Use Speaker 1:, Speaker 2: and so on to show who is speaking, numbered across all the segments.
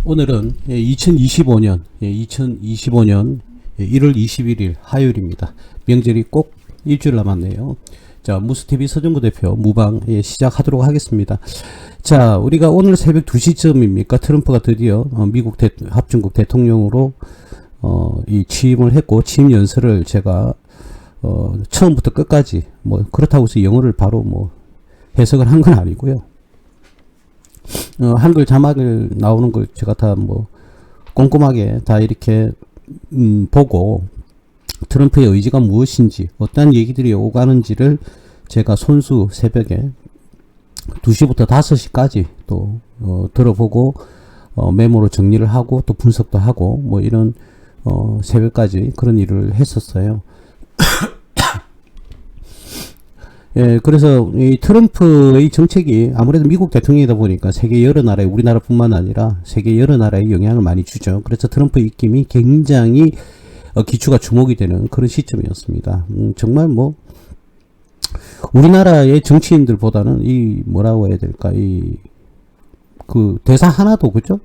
Speaker 1: 오늘은 2025년 1월 21일 화요일입니다. 명절이 꼭 일주일 남았네요. 자, 무스TV 서정구 대표 무방 시작하도록 하겠습니다. 자, 우리가 오늘 새벽 2시쯤입니까? 트럼프가 드디어 미국 합중국 대통령으로 이 취임을 했고, 취임 연설을 제가 처음부터 끝까지 뭐 그렇다고 해서 영어를 바로 뭐 해석을 한 건 아니고요. 한글 자막을 나오는 걸 제가 다 뭐 꼼꼼하게 다 이렇게 보고 트럼프의 의지가 무엇인지 어떤 얘기들이 오가는지를 제가 손수 새벽에 2시부터 5시까지 또 들어보고 메모로 정리를 하고 또 분석도 하고 뭐 이런 새벽까지 그런 일을 했었어요. 예, 그래서 이 트럼프의 정책이 아무래도 미국 대통령이다 보니까 세계 여러 나라에, 우리나라뿐만 아니라 세계 여러 나라에 영향을 많이 주죠. 그래서 트럼프 입김이 굉장히 기추가 주목이 되는 그런 시점이었습니다. 정말 뭐 우리나라의 정치인들보다는 이 뭐라고 해야 될까, 이 그 대사 하나도 그죠?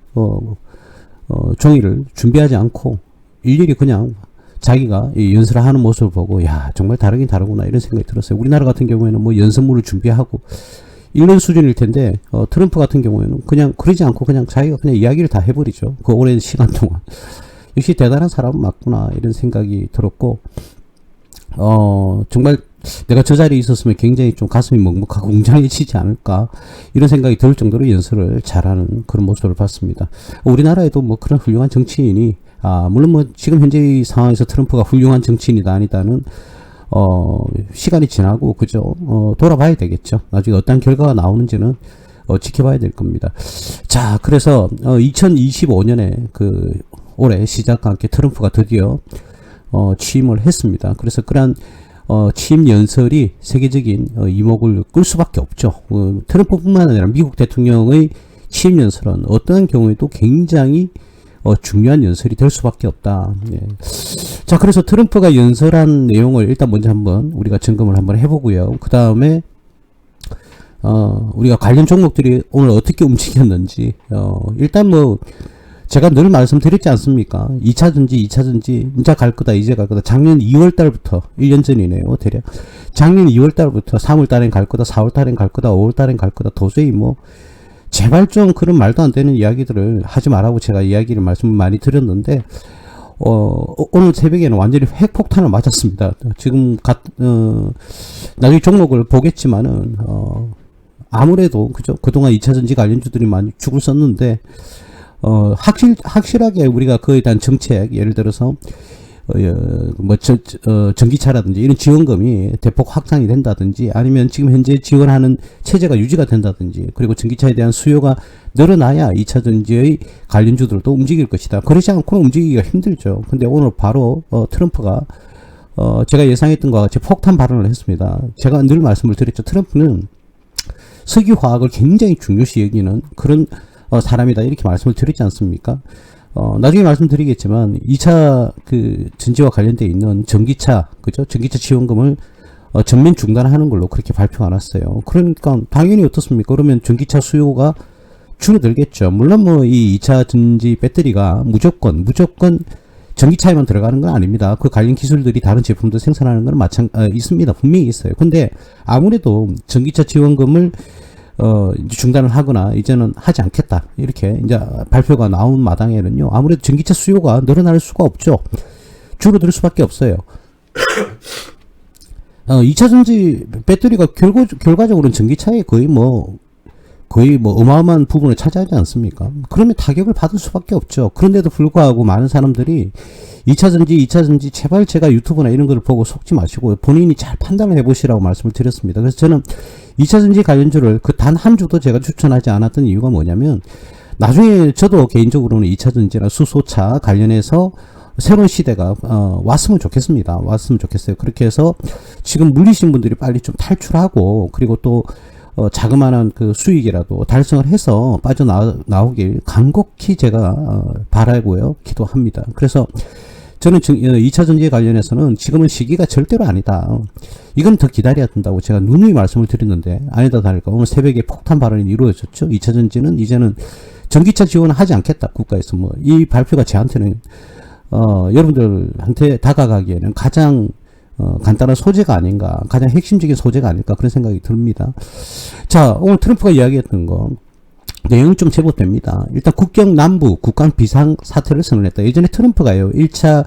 Speaker 1: 종이를 준비하지 않고 일일이 그냥 자기가 이 연설을 하는 모습을 보고, 야, 정말 다르긴 다르구나 이런 생각이 들었어요. 우리나라 같은 경우에는 뭐 연설문을 준비하고 이런 수준일 텐데, 트럼프 같은 경우에는 그냥 그러지 않고 그냥 자기가 그냥 이야기를 다 해버리죠. 그 오랜 시간 동안. 역시 대단한 사람은 맞구나 이런 생각이 들었고, 정말 내가 저 자리에 있었으면 굉장히 좀 가슴이 먹먹하고 웅장해지지 않을까 이런 생각이 들 정도로 연설을 잘하는 그런 모습을 봤습니다. 우리나라에도 뭐 그런 훌륭한 정치인이, 물론 뭐 지금 현재 이 상황에서 트럼프가 훌륭한 정치인이다 아니다는 시간이 지나고 그죠, 돌아봐야 되겠죠. 나중에 어떤 결과가 나오는지는 지켜봐야 될 겁니다. 자, 그래서 2025년에 그 올해 시작과 함께 트럼프가 드디어 취임을 했습니다. 그래서 그러한 취임 연설이 세계적인 이목을 끌 수밖에 없죠. 트럼프뿐만 아니라 미국 대통령의 취임 연설은 어떠한 경우에도 굉장히 중요한 연설이 될 수밖에 없다. 예. 자, 그래서 트럼프가 연설한 내용을 일단 먼저 한번 우리가 점검을 한번 해보고요. 그 다음에 우리가 관련 종목들이 오늘 어떻게 움직였는지, 일단 뭐 제가 늘 말씀드렸지 않습니까? 2차전지 이제 갈 거다. 작년 2월 달부터 1년 전이네요. 대략 작년 2월 달부터 3월 달엔 갈 거다, 4월 달엔 갈 거다, 5월 달엔 갈 거다. 도저히 뭐 제발 좀 그런 말도 안 되는 이야기들을 하지 말라고 제가 말씀을 많이 드렸는데, 오늘 새벽에는 완전히 핵폭탄을 맞았습니다. 지금 나중에 종목을 보겠지만은, 아무래도, 그죠? 그동안 2차전지 관련주들이 많이 죽을 썼는데, 확실하게 우리가 그에 대한 정책, 예를 들어서, 전기차라든지 이런 지원금이 대폭 확장이 된다든지, 아니면 지금 현재 지원하는 체제가 유지가 된다든지, 그리고 전기차에 대한 수요가 늘어나야 2차전지의 관련주들도 움직일 것이다. 그렇지 않고는 움직이기가 힘들죠. 근데 오늘 바로 트럼프가 제가 예상했던 것과 같이 폭탄 발언을 했습니다. 제가 늘 말씀을 드렸죠. 트럼프는 석유화학을 굉장히 중요시 여기는 그런 사람이다 이렇게 말씀을 드리지 않습니까? 나중에 말씀드리겠지만 2차 그 전지와 관련되어 있는 전기차, 그죠? 전기차 지원금을 전면 중단하는 걸로 그렇게 발표가 났어요. 그러니까 당연히 어떻습니까? 그러면 전기차 수요가 줄어들겠죠. 물론 뭐 이 2차 전지 배터리가 무조건 전기차에만 들어가는 건 아닙니다. 그 관련 기술들이 다른 제품도 생산하는 건 있습니다. 분명히 있어요. 근데 아무래도 전기차 지원금을 중단을 하거나 이제는 하지 않겠다 이렇게 이제 발표가 나온 마당에는요, 아무래도 전기차 수요가 늘어날 수가 없죠. 줄어들 수밖에 없어요. 2차 전지 배터리가 결과적으로는 전기차에 거의 뭐 어마어마한 부분을 차지하지 않습니까? 그러면 타격을 받을 수밖에 없죠. 그런데도 불구하고 많은 사람들이 2차 전지 제발, 제가 유튜브나 이런 걸 보고 속지 마시고 본인이 잘 판단을 해보시라고 말씀을 드렸습니다. 그래서 저는 2차 전지 관련주를 그 단 한 주도 제가 추천하지 않았던 이유가 뭐냐면, 나중에 저도 개인적으로는 2차 전지나 수소차 관련해서 새로운 시대가 왔으면 좋겠습니다. 왔으면 좋겠어요. 그렇게 해서 지금 물리신 분들이 빨리 좀 탈출하고, 그리고 또 자그마한 그 수익이라도 달성을 해서 빠져나오길 간곡히 제가 바라고요, 기도합니다. 그래서 저는 2차 전지에 관련해서는 지금은 시기가 절대로 아니다. 이건 더 기다려야 된다고 제가 누누이 말씀을 드렸는데, 아니다 다를까 오늘 새벽에 폭탄 발언이 이루어졌죠. 2차 전지는 이제는 전기차 지원을 하지 않겠다. 국가에서 뭐 이 발표가 저한테는 여러분들한테 다가가기에는 가장 간단한 소재가 아닌가, 가장 핵심적인 소재가 아닐까 그런 생각이 듭니다. 자, 오늘 트럼프가 이야기했던 거 내용이 좀 제법 됩니다. 일단 국경 남부 국간 비상 사태를 선언했다. 예전에 트럼프가요 1차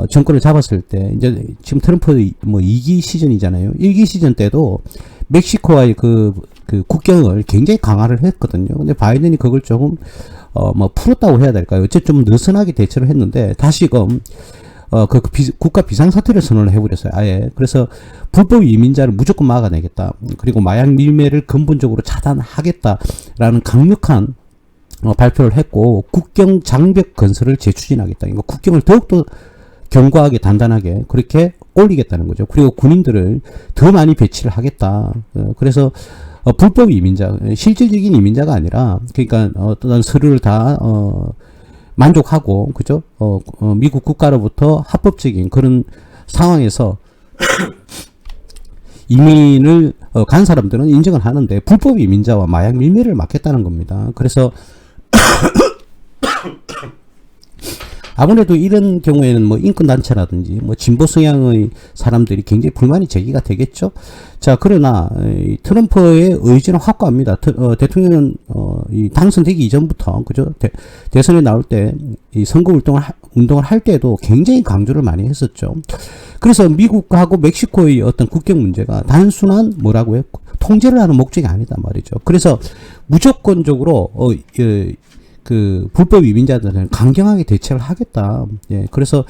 Speaker 1: 정권을 잡았을 때 이제 지금 트럼프 뭐 2기 시즌이잖아요. 1기 시즌 때도 멕시코와의 그 국경을 굉장히 강화를 했거든요. 근데 바이든이 그걸 조금 뭐 풀었다고 해야 될까요? 어쨌든 좀 느슨하게 대처를 했는데 다시금 국가 비상사태를 선언을 해버렸어요. 아예. 그래서 불법 이민자를 무조건 막아내겠다. 그리고 마약 밀매를 근본적으로 차단하겠다라는 강력한 발표를 했고, 국경 장벽 건설을 재추진하겠다. 그러니까 국경을 더욱더 견고하게 단단하게 그렇게 올리겠다는 거죠. 그리고 군인들을 더 많이 배치를 하겠다. 그래서 불법 이민자, 실질적인 이민자가 아니라, 그러니까 어떤 서류를 다 만족하고, 그죠? 미국 국가로부터 합법적인 그런 상황에서 이민을 간 사람들은 인정을 하는데 불법 이민자와 마약 밀매를 막겠다는 겁니다. 그래서 아무래도 이런 경우에는 뭐 인권단체라든지 뭐 진보 성향의 사람들이 굉장히 불만이 제기가 되겠죠. 자, 그러나 트럼프의 의지는 확고합니다. 대통령은 당선되기 이전부터, 그죠? 대선에 나올 때 이 선거 운동을 할 때도 굉장히 강조를 많이 했었죠. 그래서 미국하고 멕시코의 어떤 국경 문제가 단순한 뭐라고 했고 통제를 하는 목적이 아니다 말이죠. 그래서 무조건적으로 그 불법 이민자들은 강경하게 대처를 하겠다. 예, 그래서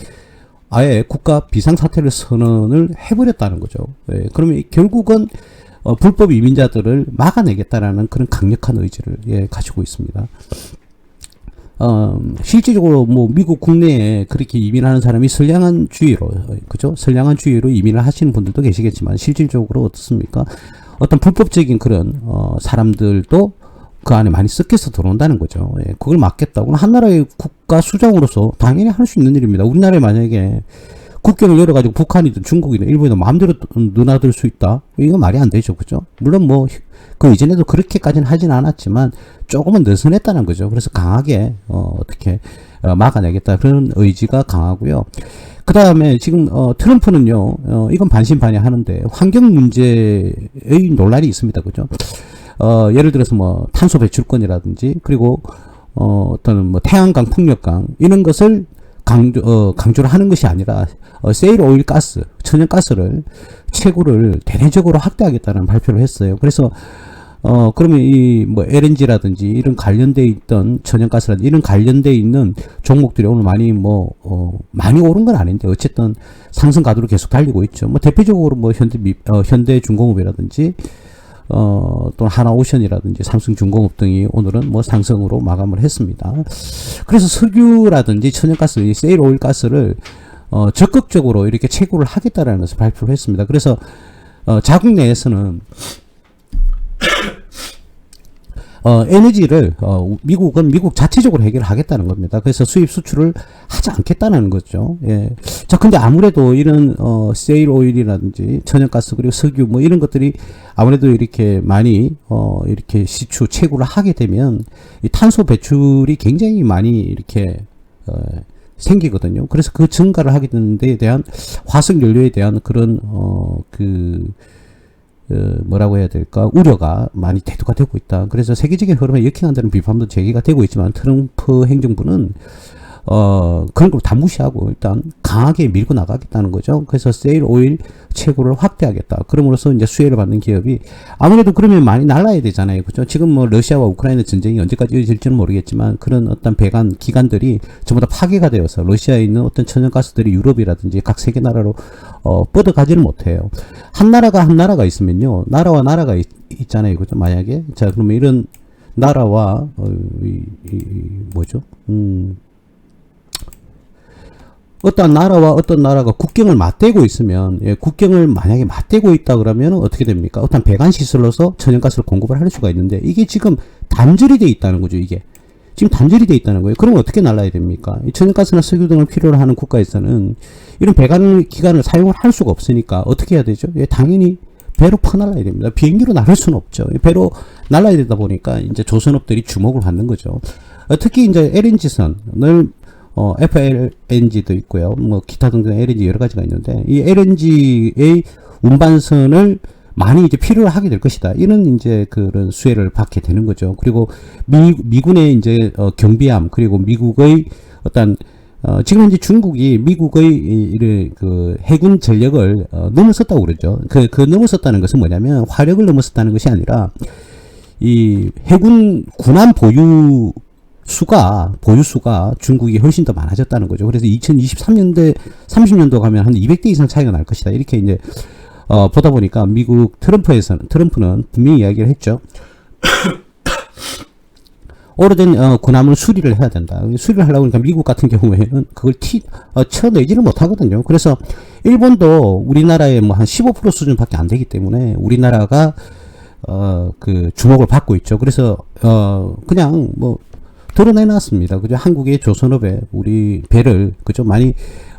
Speaker 1: 아예 국가 비상사태를 선언을 해버렸다는 거죠. 예, 그러면 결국은 불법 이민자들을 막아내겠다라는 그런 강력한 의지를 가지고 있습니다. 실질적으로 뭐 미국 국내에 그렇게 이민하는 사람이 선량한 주의로, 그죠? 선량한 주의로 이민을 하시는 분들도 계시겠지만 실질적으로 어떻습니까? 어떤 불법적인 그런 사람들도 그 안에 많이 섞여서 들어온다는 거죠. 예, 그걸 막겠다고. 한나라의 국가 수장으로서 당연히 할 수 있는 일입니다. 우리나라에 만약에 국경을 열어가지고 북한이든 중국이든 일본이든 마음대로 누나들 수 있다? 이거 말이 안 되죠. 그죠? 물론 뭐, 그 이전에도 그렇게까지는 하진 않았지만 조금은 느슨했다는 거죠. 그래서 강하게, 어떻게, 막아내겠다. 그런 의지가 강하고요. 그 다음에 지금, 트럼프는요, 이건 반신반의하는데, 환경 문제의 논란이 있습니다. 그죠? 예를 들어서 뭐 탄소 배출권이라든지 그리고 어떤 뭐 태양광 풍력강 이런 것을 강조를 하는 것이 아니라 세일 오일 가스 천연가스를 채굴을 대대적으로 확대하겠다는 발표를 했어요. 그래서 그러면 이 뭐 LNG라든지 이런 관련돼 있던 천연가스라든지 이런 관련돼 있는 종목들이 오늘 많이 많이 오른 건 아닌데 어쨌든 상승 가도로 계속 달리고 있죠. 뭐 대표적으로 뭐 현대중공업이라든지 또는 하나오션이라든지 삼성중공업 등이 오늘은 뭐 상승으로 마감을 했습니다. 그래서 석유라든지 천연가스, 세일 오일 가스를 적극적으로 이렇게 채굴을 하겠다라는 것을 발표를 했습니다. 그래서 자국 내에서는 에너지를 미국은 미국 자체적으로 해결하겠다는 겁니다. 그래서 수입 수출을 하지 않겠다는 거죠. 예. 자, 근데 아무래도 이런 세일 오일이라든지 천연가스 그리고 석유 뭐 이런 것들이 아무래도 이렇게 많이 이렇게 시추 채굴을 하게 되면 이 탄소 배출이 굉장히 많이 이렇게 생기거든요. 그래서 그 증가를 하게 되는 데에 대한 화석 연료에 대한 그런 뭐라고 해야 될까? 우려가 많이 대두가 되고 있다. 그래서 세계적인 흐름에 역행한다는 비판도 제기가 되고 있지만 트럼프 행정부는 그런 걸 다 무시하고 일단 강하게 밀고 나가겠다는 거죠. 그래서 세일 오일 채굴을 확대하겠다. 그럼으로써 이제 수혜를 받는 기업이 아무래도 그러면 많이 날라야 되잖아요. 그죠? 지금 뭐 러시아와 우크라이나 전쟁이 언제까지 이어질지는 모르겠지만 그런 어떤 배관 기관들이 전부 다 파괴가 되어서 러시아에 있는 어떤 천연가스들이 유럽이라든지 각 세계 나라로 뻗어가지는 못해요. 한 나라가 있으면요. 나라와 나라가 있잖아요. 그죠? 만약에. 자, 그러면 이런 나라와 뭐죠? 어떤 나라와 어떤 나라가 국경을 맞대고 있으면, 국경을 만약에 맞대고 있다 그러면 어떻게 됩니까? 어떤 배관 시설로서 천연가스를 공급을 할 수가 있는데, 이게 지금 단절이 돼 있다는 거죠, 이게. 지금 단절이 돼 있다는 거예요. 그러면 어떻게 날라야 됩니까? 이 천연가스나 석유 등을 필요로 하는 국가에서는 이런 배관 기관을 사용을 할 수가 없으니까 어떻게 해야 되죠? 당연히 배로 퍼날라야 됩니다. 비행기로 날을 수는 없죠. 배로 날라야 되다 보니까 이제 조선업들이 주목을 받는 거죠. 특히 이제 LNG선을 FLNG도 있고요. 뭐 기타 등등 LNG 여러 가지가 있는데 이 LNG의 운반선을 많이 이제 필요로 하게 될 것이다. 이런 이제 그런 수혜를 받게 되는 거죠. 그리고 미군의 이제 경비함 그리고 미국의 어떤 지금 현재 중국이 미국의 그 해군 전력을 넘어섰다고 그러죠. 그 넘어섰다는 것은 뭐냐면 화력을 넘어섰다는 것이 아니라 이 해군 군함 보유수가 중국이 훨씬 더 많아졌다는 거죠. 그래서 2023년대 30년도 가면 한 200대 이상 차이가 날 것이다. 이렇게 이제 보다 보니까 미국 트럼프는 분명히 이야기를 했죠. 오래된 군함을 수리를 해야 된다. 수리를 하려고 하니까 미국 같은 경우에는 그걸 쳐내지를 못하거든요. 그래서 일본도 우리나라의 뭐 한 15% 수준밖에 안 되기 때문에 우리나라가 그 주목을 받고 있죠. 그래서 그냥 뭐 드러내놨습니다. 그죠? 한국의 조선업에 우리 배를 그죠? 많이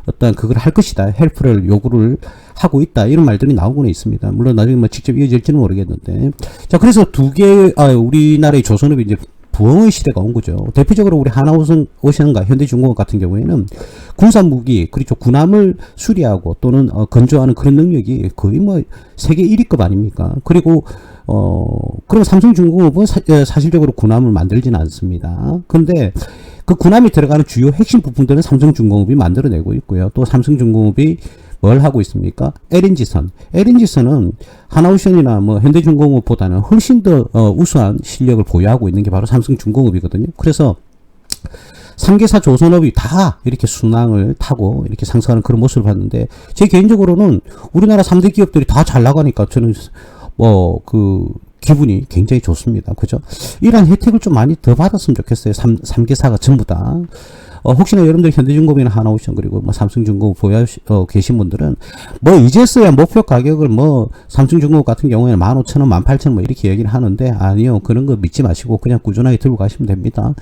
Speaker 1: 어떤 그걸 할 것이다. 헬프를 요구를 하고 있다. 이런 말들이 나오고는 있습니다. 물론 나중에 뭐 직접 이어질지는 모르겠는데. 자, 그래서 우리나라의 조선업이 이제 부흥의 시대가 온 거죠. 대표적으로 우리 하나오션과 현대중공업 같은 경우에는 군사 무기, 그렇죠. 군함을 수리하고 또는 건조하는 그런 능력이 거의 뭐 세계 1위급 아닙니까? 그리고 그럼 삼성중공업은 사실적으로 군함을 만들지는 않습니다. 근데 그 군함이 들어가는 주요 핵심 부품들은 삼성중공업이 만들어내고 있고요. 또 삼성중공업이 뭘 하고 있습니까? LNG선은 하나오션이나 뭐 현대중공업보다는 훨씬 더 우수한 실력을 보유하고 있는 게 바로 삼성중공업이거든요. 그래서 3개사 조선업이 다 이렇게 순항을 타고 이렇게 상승하는 그런 모습을 봤는데, 제 개인적으로는 우리나라 3대 기업들이 다 잘 나가니까 저는 기분이 굉장히 좋습니다. 그죠? 이런 혜택을 좀 많이 더 받았으면 좋겠어요. 3개사가 전부 다. 혹시나 여러분들 현대중공업이나 하나오션 그리고 뭐 삼성중공업 보유하고 계신 분들은 뭐 이제서야 목표 가격을 뭐 삼성중공업 같은 경우에는 15,000원, 18,000원 뭐 이렇게 얘기를 하는데, 아니요. 그런 거 믿지 마시고 그냥 꾸준하게 들고 가시면 됩니다.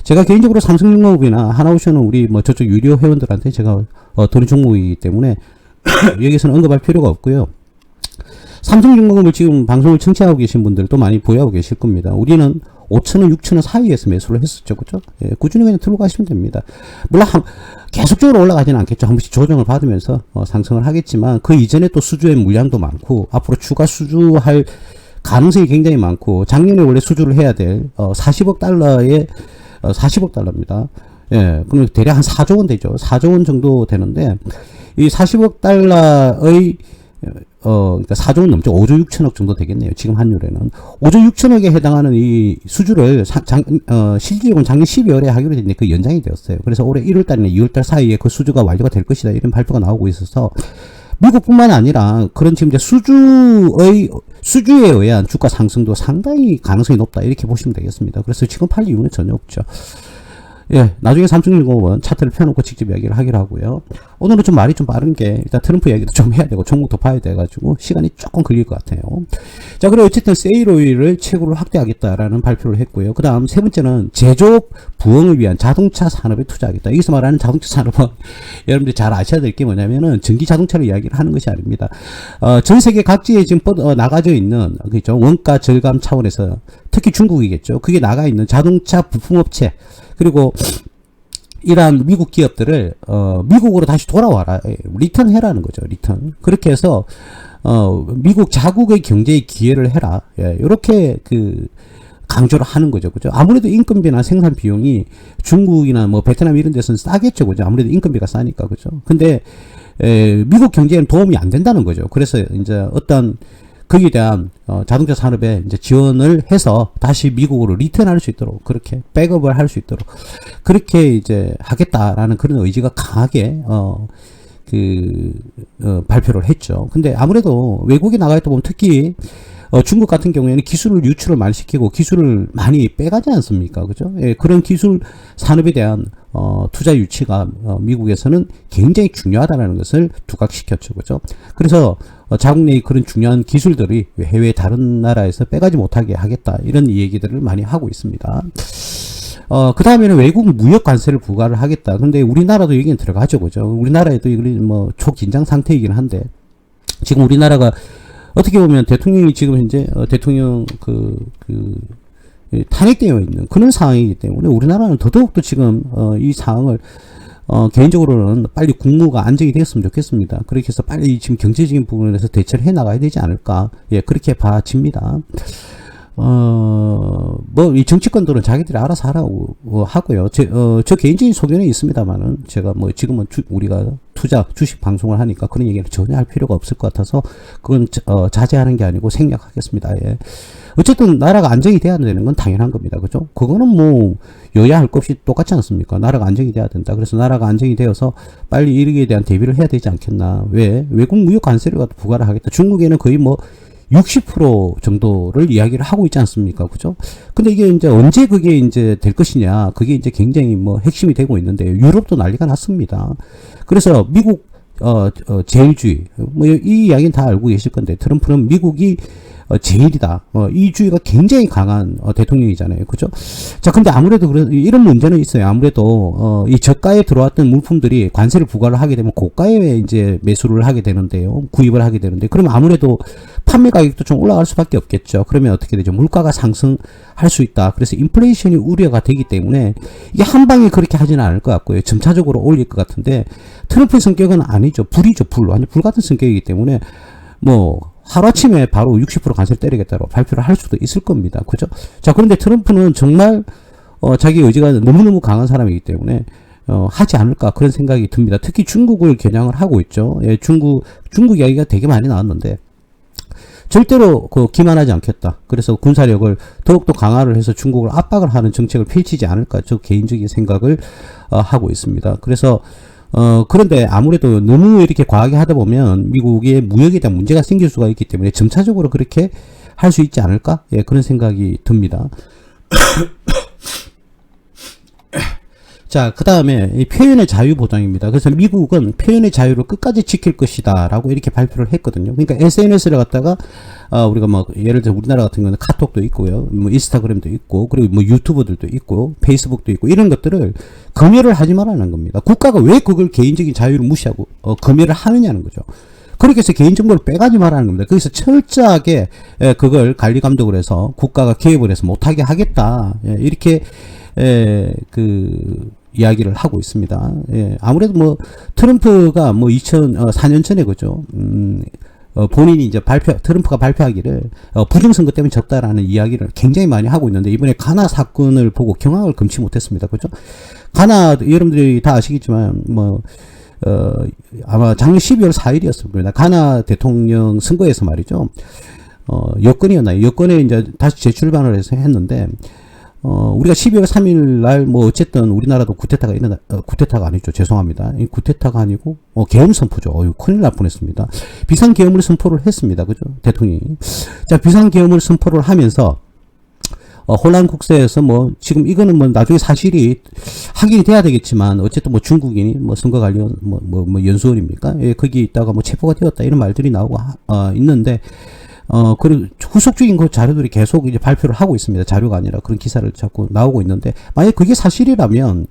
Speaker 1: 제가 개인적으로 삼성중공업이나 하나오션은 우리 뭐 저쪽 유료 회원들한테 제가 드린 종목이기 때문에 여기서는 언급할 필요가 없고요. 삼성중공업을 지금 방송을 청취하고 계신 분들도 많이 보유하고 계실 겁니다. 우리는 5,000원, 6,000원 사이에서 매수를 했었죠. 그죠? 예, 꾸준히 그냥 들고 가시면 됩니다. 물론 계속적으로 올라가지는 않겠죠. 한 번씩 조정을 받으면서 상승을 하겠지만, 그 이전에 또 수주의 물량도 많고 앞으로 추가 수주할 가능성이 굉장히 많고, 작년에 원래 수주를 해야 될 40억 달러의 40억 달러입니다. 예, 그럼 대략 한 4조 원 되죠. 4조 원 정도 되는데, 이 40억 달러의 그러니까 4조 원 넘죠. 5조 6천억 정도 되겠네요. 지금 환율에는. 5조 6천억에 해당하는 이 수주를 실질적으로 작년 12월에 하기로 했는데 그 연장이 되었어요. 그래서 올해 1월달이나 2월달 사이에 그 수주가 완료가 될 것이다. 이런 발표가 나오고 있어서, 미국뿐만 아니라 그런 지금 이제 수주에 의한 주가 상승도 상당히 가능성이 높다. 이렇게 보시면 되겠습니다. 그래서 지금 팔 이유는 전혀 없죠. 예, 나중에 삼성중공업은 차트를 펴놓고 직접 이야기를 하기로 하고요. 오늘은 좀 말이 좀 빠른 게, 일단 트럼프 이야기도 좀 해야 되고 종목도 봐야 돼가지고 시간이 조금 걸릴 것 같아요. 자, 그리고 어쨌든 세일오일을 최고로 확대하겠다라는 발표를 했고요. 그 다음 세 번째는 제조업 부흥을 위한 자동차 산업에 투자하겠다. 여기서 말하는 자동차 산업은 여러분들이 잘 아셔야 될 게 뭐냐면은 전기 자동차를 이야기를 하는 것이 아닙니다. 전 세계 각지에 지금 나가져 있는, 그죠? 원가 절감 차원에서 특히 중국이겠죠. 그게 나가 있는 자동차 부품업체, 그리고 이러한 미국 기업들을 미국으로 다시 돌아와라, 리턴 해라는 거죠. 리턴. 그렇게 해서 미국 자국의 경제에 기여를 해라, 이렇게 강조를 하는 거죠. 그죠? 아무래도 인건비나 생산 비용이 중국이나 뭐 베트남 이런 데서는 싸겠죠. 그죠? 아무래도 인건비가 싸니까. 그죠? 근데 미국 경제에는 도움이 안 된다는 거죠. 그래서 이제 어떤 거기에 대한 자동차 산업에 이제 지원을 해서 다시 미국으로 리턴할 수 있도록, 그렇게 백업을 할 수 있도록 그렇게 이제 하겠다라는 그런 의지가 강하게 발표를 했죠. 근데 아무래도 외국에 나가 있다 보면 특히 중국 같은 경우에는 기술을 유출을 많이 시키고 기술을 많이 빼가지 않습니까? 그죠? 예, 그런 기술 산업에 대한 투자 유치가 미국에서는 굉장히 중요하다는 것을 두각시켰죠. 그죠? 그래서 자국 내의 그런 중요한 기술들이 해외 다른 나라에서 빼가지 못하게 하겠다, 이런 얘기들을 많이 하고 있습니다. 그 다음에는 외국 무역 관세를 부과를 하겠다. 근데 우리나라도 여기는 들어가죠. 그죠? 우리나라에도 이거 뭐 초긴장 상태이긴 한데, 지금 우리나라가 어떻게 보면 대통령이 지금 현재 대통령 탄핵되어 있는 그런 상황이기 때문에 우리나라는 더더욱더 지금 이 상황을 개인적으로는 빨리 국무가 안정이 되었으면 좋겠습니다. 그렇게 해서 빨리 지금 경제적인 부분에서 대처를 해 나가야 되지 않을까. 예, 그렇게 봐집니다. 뭐, 이 정치권들은 자기들이 알아서 하라고 하고요. 저 개인적인 소견이 있습니다만은, 제가 뭐, 지금은 우리가 주식 방송을 하니까 그런 얘기를 전혀 할 필요가 없을 것 같아서, 그건, 자제하는 게 아니고 생략하겠습니다. 예. 어쨌든, 나라가 안정이 돼야 되는 건 당연한 겁니다. 그죠? 그거는 뭐, 여야 할 것 없이 똑같지 않습니까? 나라가 안정이 돼야 된다. 그래서 나라가 안정이 되어서 빨리 이르기에 대한 대비를 해야 되지 않겠나. 왜? 외국 무역 관세를 부과를 하겠다. 중국에는 거의 뭐, 60% 정도를 이야기를 하고 있지 않습니까? 그죠? 근데 이게 이제 언제 그게 이제 될 것이냐. 그게 이제 굉장히 뭐 핵심이 되고 있는데, 유럽도 난리가 났습니다. 그래서 미국, 제일주의. 뭐 이 이야기는 다 알고 계실 건데, 트럼프는 미국이 제일이다. 이 주의가 굉장히 강한 대통령이잖아요. 그죠? 자, 근데 아무래도 이런 문제는 있어요. 아무래도 이 저가에 들어왔던 물품들이 관세를 부과를 하게 되면 고가에 이제 매수를 하게 되는데요. 구입을 하게 되는데, 그러면 아무래도 판매 가격도 좀 올라갈 수밖에 없겠죠. 그러면 어떻게 되죠? 물가가 상승할 수 있다. 그래서 인플레이션이 우려가 되기 때문에 이게 한 방에 그렇게 하지는 않을 것 같고요. 점차적으로 올릴 것 같은데, 트럼프의 성격은 아니죠. 불이죠. 완전 불 같은 성격이기 때문에 뭐 하루아침에 바로 60% 관세를 때리겠다고 발표를 할 수도 있을 겁니다. 그죠? 자, 그런데 트럼프는 정말 자기 의지가 너무너무 강한 사람이기 때문에 하지 않을까 그런 생각이 듭니다. 특히 중국을 겨냥을 하고 있죠. 예, 중국 이야기가 되게 많이 나왔는데 절대로 기만하지 않겠다. 그래서 군사력을 더욱더 강화를 해서 중국을 압박을 하는 정책을 펼치지 않을까. 저 개인적인 생각을 하고 있습니다. 그래서 그런데 아무래도 너무 이렇게 과하게 하다 보면 미국의 무역에 대한 문제가 생길 수가 있기 때문에 점차적으로 그렇게 할 수 있지 않을까? 예, 그런 생각이 듭니다. 자, 그 다음에 이 표현의 자유 보장입니다. 그래서 미국은 표현의 자유를 끝까지 지킬 것이다 라고 이렇게 발표를 했거든요. 그러니까 SNS를 갖다가 우리가 뭐 예를 들어 우리나라 같은 경우는 카톡도 있고요, 뭐 인스타그램도 있고, 그리고 뭐 유튜브들도 있고, 페이스북도 있고, 이런 것들을 검열을 하지 말라는 겁니다. 국가가 왜 그걸 개인적인 자유를 무시하고 검열을 하느냐는 거죠. 그렇게 해서 개인정보를 빼가지 말라는 겁니다. 거기서 철저하게 그걸 관리 감독을 해서 국가가 개입을 해서 못하게 하겠다. 이렇게 이야기를 하고 있습니다. 예, 아무래도 뭐 트럼프가 뭐 2004년 전에 그죠. 본인이 이제 트럼프가 발표하기를 부정선거 때문에 졌다라는 이야기를 굉장히 많이 하고 있는데, 이번에 가나 사건을 보고 경악을 금치 못했습니다. 그죠? 가나 여러분들이 다 아시겠지만 뭐 아마 작년 12월 4일이었을 겁니다. 가나 대통령 선거에서 말이죠. 여권이었나요? 여권에 이제 다시 재출발을 해서 했는데, 우리가 12월 3일 날, 뭐, 어쨌든 우리나라도 구테타가 아니죠. 죄송합니다. 이 구테타가 아니고, 계엄 선포죠. 큰일 날 뻔했습니다. 비상계엄을 선포를 했습니다. 그죠? 대통령이. 자, 비상계엄을 선포를 하면서, 혼란 국세에서 뭐, 지금 이거는 뭐, 나중에 사실이 확인이 돼야 되겠지만, 어쨌든 뭐, 중국인이 뭐, 선거 관련, 연수원입니까? 예, 거기 있다가 뭐, 체포가 되었다. 이런 말들이 나오고, 있는데, 그리고 후속적인 그 자료들이 계속 이제 발표를 하고 있습니다. 자료가 아니라 그런 기사를 자꾸 나오고 있는데, 만약에 그게 사실이라면,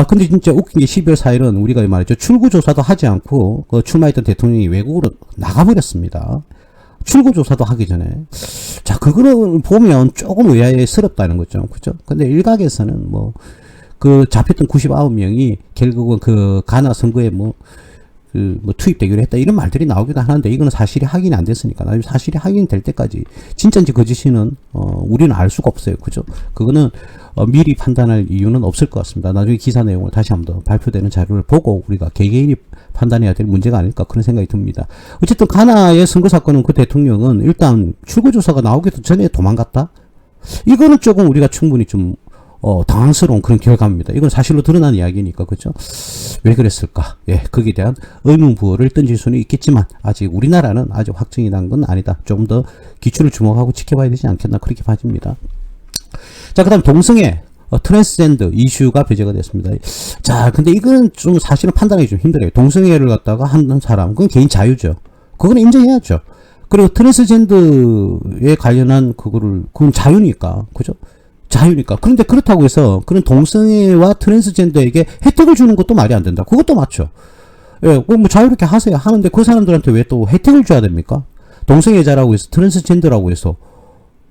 Speaker 1: 근데 진짜 웃긴 게 12월 4일은 우리가 말이죠. 출구조사도 하지 않고, 출마했던 대통령이 외국으로 나가버렸습니다. 출구조사도 하기 전에. 자, 그거를 보면 조금 의아스럽다는 거죠. 그죠? 근데 일각에서는 뭐, 잡혔던 99명이 결국은 가나 선거에 투입되기로 했다. 이런 말들이 나오기도 하는데, 이거는 사실이 확인이 안 됐으니까. 나중에 사실이 확인될 때까지, 진짜인지 거짓인은, 우리는 알 수가 없어요. 그죠? 그거는, 미리 판단할 이유는 없을 것 같습니다. 나중에 기사 내용을 다시 한번 더 발표되는 자료를 보고, 우리가 개개인이 판단해야 될 문제가 아닐까, 그런 생각이 듭니다. 어쨌든, 가나의 선거 사건은 그 대통령은 일단 출구조사가 나오기도 전에 도망갔다? 이거는 조금 우리가 충분히 좀, 당황스러운 그런 결과입니다. 이건 사실로 드러난 이야기니까, 그죠? 왜 그랬을까? 예, 거기에 대한 의문부호를 던질 수는 있겠지만, 아직 우리나라는 아직 확정이 난 건 아니다. 좀 더 기초를 주목하고 지켜봐야 되지 않겠나, 그렇게 봐집니다. 자, 그 다음 동성애, 트랜스젠더 이슈가 배제가 됐습니다. 자, 근데 이건 좀 사실은 판단하기 좀 힘들어요. 동성애를 갖다가 하는 사람, 그건 개인 자유죠. 그건 인정해야죠. 그리고 트랜스젠더에 관련한 그건 자유니까, 그죠? 자유니까. 그런데 그렇다고 해서 그런 동성애와 트랜스젠더에게 혜택을 주는 것도 말이 안 된다. 그것도 맞죠. 예, 뭐 자유롭게 하세요. 하는데 그 사람들한테 왜 또 혜택을 줘야 됩니까? 동성애자라고 해서 트랜스젠더라고 해서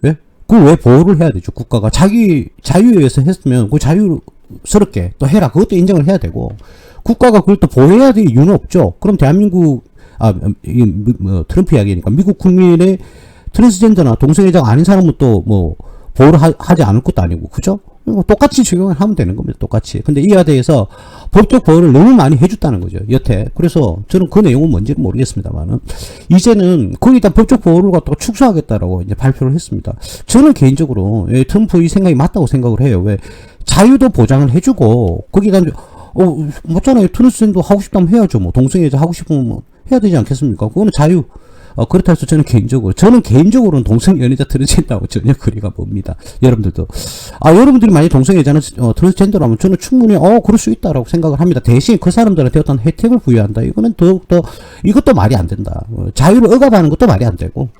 Speaker 1: 왜? 그걸 왜 보호를 해야 되죠? 국가가 자기 자유에 의해서 했으면 그 자유스럽게 또 해라. 그것도 인정을 해야 되고 국가가 그걸 또 보호해야 될 이유는 없죠. 그럼 대한민국 이게 뭐 트럼프 이야기니까 미국 국민의 트랜스젠더나 동성애자가 아닌 사람은 또 뭐 보호를 하지 않을 것도 아니고 그죠? 똑같이 적용을 하면 되는 겁니다. 똑같이. 근데 이와 대해서 법적 보호를 너무 많이 해줬다는 거죠. 여태. 그래서 저는 그 내용은 뭔지는 모르겠습니다만은 이제는 거기다 법적 보호를 갖다가 축소하겠다라고 이제 발표를 했습니다. 저는 개인적으로 트럼프 이 생각이 맞다고 생각을 해요. 왜? 자유도 보장을 해주고 거기다 맞잖아요. 트랜스젠더 하고 싶다면 해야죠. 뭐 동성애자 하고 싶으면 뭐 해야 되지 않겠습니까? 그거는 자유. 그렇다 해서 저는 개인적으로는 동성연애자 트랜스젠더하고 전혀 거리가 멉니다. 여러분들도. 여러분들이 만약 동성애자는, 트랜스젠더라면 저는 충분히, 그럴 수 있다라고 생각을 합니다. 대신 그 사람들한테 어떤 혜택을 부여한다. 이거는 더욱더, 이것도 말이 안 된다. 자유를 억압하는 것도 말이 안 되고,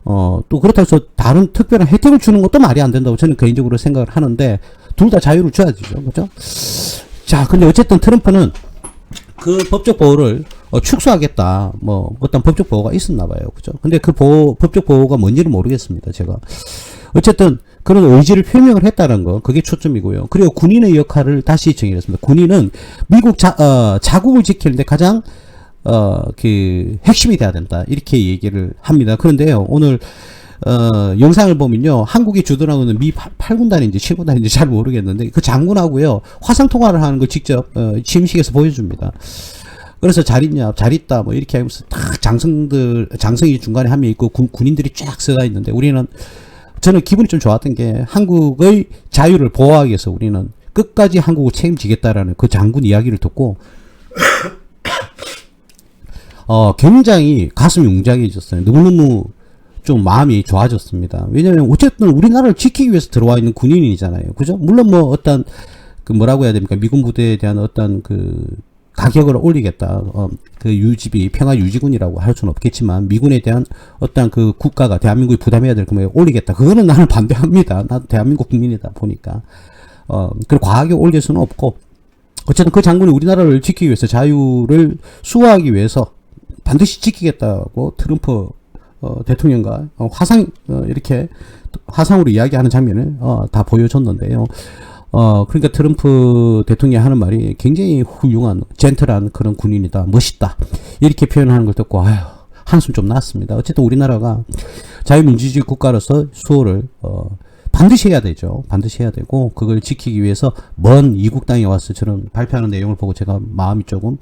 Speaker 1: 또 그렇다 해서 다른 특별한 혜택을 주는 것도 말이 안 된다고 저는 개인적으로 생각을 하는데, 둘 다 자유를 줘야 되죠. 그죠? 자, 근데 어쨌든 트럼프는 그 법적 보호를 축소하겠다. 뭐 어떤 법적 보호가 있었나 봐요. 그죠? 근데 그 법적 보호가 뭔지는 모르겠습니다. 제가. 어쨌든 그런 의지를 표명을 했다는 거. 그게 초점이고요. 그리고 군인의 역할을 다시 정의했습니다. 군인은 미국 자국을 지키는데 가장 그 핵심이 돼야 된다. 이렇게 얘기를 합니다. 그런데요. 오늘 영상을 보면요. 한국이 주둔하고 있는 미 8군단인지 7군단인지 잘 모르겠는데 그 장군하고요. 화상 통화를 하는 걸 직접 취임식에서 보여줍니다. 그래서 잘 있냐, 잘 있다, 뭐 이렇게 하면서 딱 장성이 중간에 한 명 있고 군인들이 쫙 서가 있는데 저는 기분이 좀 좋았던 게 한국의 자유를 보호하기 위해서 우리는 끝까지 한국을 책임지겠다라는 그 장군 이야기를 듣고 굉장히 가슴이 웅장해졌어요. 너무너무 좀 마음이 좋아졌습니다. 왜냐면 어쨌든 우리나라를 지키기 위해서 들어와 있는 군인이잖아요. 그죠? 물론 뭐 어떤 그 뭐라고 해야 됩니까? 미군 부대에 대한 어떤 그 가격을 올리겠다. 그 유지비 평화 유지군이라고 할 수는 없겠지만 미군에 대한 어떤 그 국가가 대한민국이 부담해야 될 금액을 올리겠다. 그거는 나는 반대합니다. 나도 대한민국 국민이다 보니까. 그 과하게 올릴 수는 없고 어쨌든 그 장군이 우리나라를 지키기 위해서 자유를 수호하기 위해서 반드시 지키겠다고 트럼프 대통령과 이렇게 화상으로 이야기하는 장면을 다 보여줬는데요. 그러니까 트럼프 대통령이 하는 말이 굉장히 훌륭한, 젠틀한 그런 군인이다, 멋있다. 이렇게 표현하는 걸 듣고, 한숨 좀 났습니다. 어쨌든 우리나라가 자유민주주의 국가로서 수호를, 반드시 해야 되죠. 반드시 해야 되고, 그걸 지키기 위해서 먼 이국 땅에 와서 저는 발표하는 내용을 보고 제가 마음이 조금,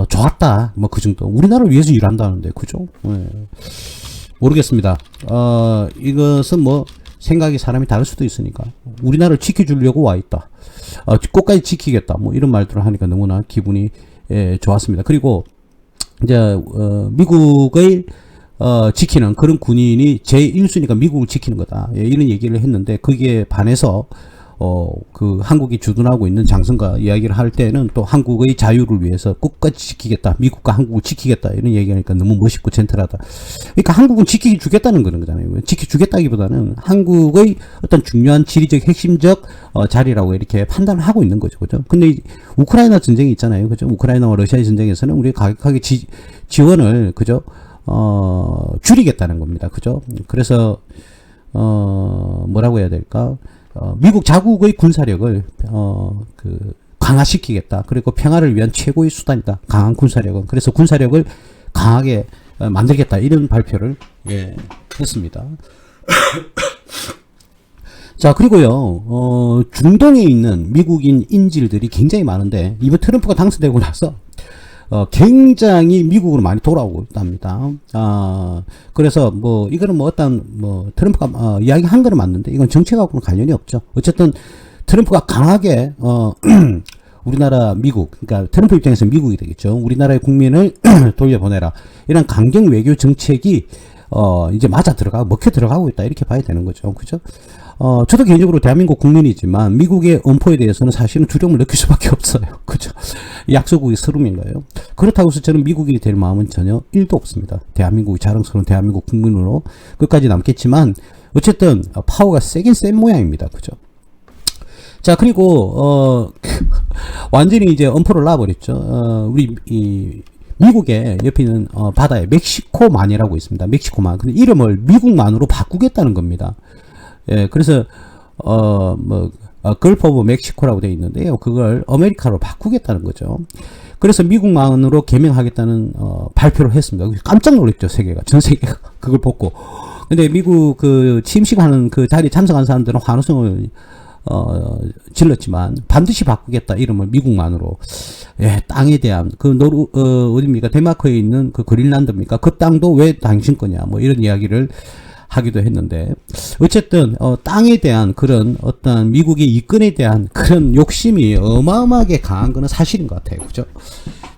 Speaker 1: 좋았다. 뭐 그 정도. 우리나라를 위해서 일한다는데, 그죠? 네. 모르겠습니다. 이것은 뭐, 생각이 사람이 다를 수도 있으니까 우리나라를 지켜주려고 와 있다. 끝까지 지키겠다. 뭐 이런 말들을 하니까 너무나 기분이 좋았습니다. 그리고 이제 미국을 지키는 그런 군인이 제1순위가 미국을 지키는 거다. 이런 얘기를 했는데 거기에 반해서 그 한국이 주둔하고 있는 장성과 이야기를 할 때는 또 한국의 자유를 위해서 끝까지 지키겠다. 미국과 한국을 지키겠다. 이런 얘기하니까 너무 멋있고 젠틀하다. 그러니까 한국은 지키기 주겠다는 그런 거잖아요. 지켜주겠다기보다는 한국의 어떤 중요한 지리적 핵심적 자리라고 이렇게 판단을 하고 있는 거죠. 그죠? 근데 우크라이나 전쟁이 있잖아요. 그죠? 우크라이나와 러시아의 전쟁에서는 우리가 가격하게 지원을 그죠? 줄이겠다는 겁니다. 그죠? 그래서 뭐라고 해야 될까? 미국 자국의 군사력을 강화시키겠다. 그리고 평화를 위한 최고의 수단이다. 강한 군사력은. 그래서 군사력을 강하게 만들겠다. 이런 발표를 했습니다. 자, 그리고요. 중동에 있는 미국인 인질들이 굉장히 많은데 이번 트럼프가 당선되고 나서 굉장히 미국으로 많이 돌아오고 있답니다. 그래서 뭐 이거는 뭐 어떤 뭐 트럼프가 이야기한 거는 맞는데 이건 정책하고는 관련이 없죠. 어쨌든 트럼프가 강하게 우리나라 미국, 그러니까 트럼프 입장에서 미국이 되겠죠. 우리나라의 국민을 돌려보내라. 이런 강경 외교 정책이 이제 맞아 들어가고 먹혀 들어가고 있다. 이렇게 봐야 되는 거죠. 그죠? 저도 개인적으로 대한민국 국민이지만 미국의 엄포에 대해서는 사실은 두려움을 느낄 수밖에 없어요. 그죠? 약소국의 서름인가요? 그렇다고 해서 저는 미국이 될 마음은 전혀 1도 없습니다. 대한민국이 자랑스러운 대한민국 국민으로 끝까지 남겠지만 어쨌든 파워가 세긴 센 모양입니다. 그죠? 자, 그리고 완전히 이제 엄포를 놔버렸죠. 우리 미국의 옆에 있는 바다에 멕시코만이라고 있습니다. 멕시코만. 근데 이름을 미국만으로 바꾸겠다는 겁니다. 예, 그래서 걸프 오브 멕시코라고 되어 있는데요. 그걸 아메리카로 바꾸겠다는 거죠. 그래서 미국만으로 개명하겠다는 발표를 했습니다. 깜짝 놀랐죠, 세계가. 전 세계가 그걸 보고. 근데 미국 그 취임식하는 그 자리에 참석한 사람들은 환호성을 질렀지만 반드시 바꾸겠다, 이름을 미국만으로. 예, 땅에 대한 어딥니까, 데마크에 있는 그 그린란드입니까, 그 땅도 왜 당신 거냐, 뭐 이런 이야기를 하기도 했는데, 어쨌든 땅에 대한 그런 어떤 미국의 이권에 대한 그런 욕심이 어마어마하게 강한 거는 사실인 것 같아요. 그죠?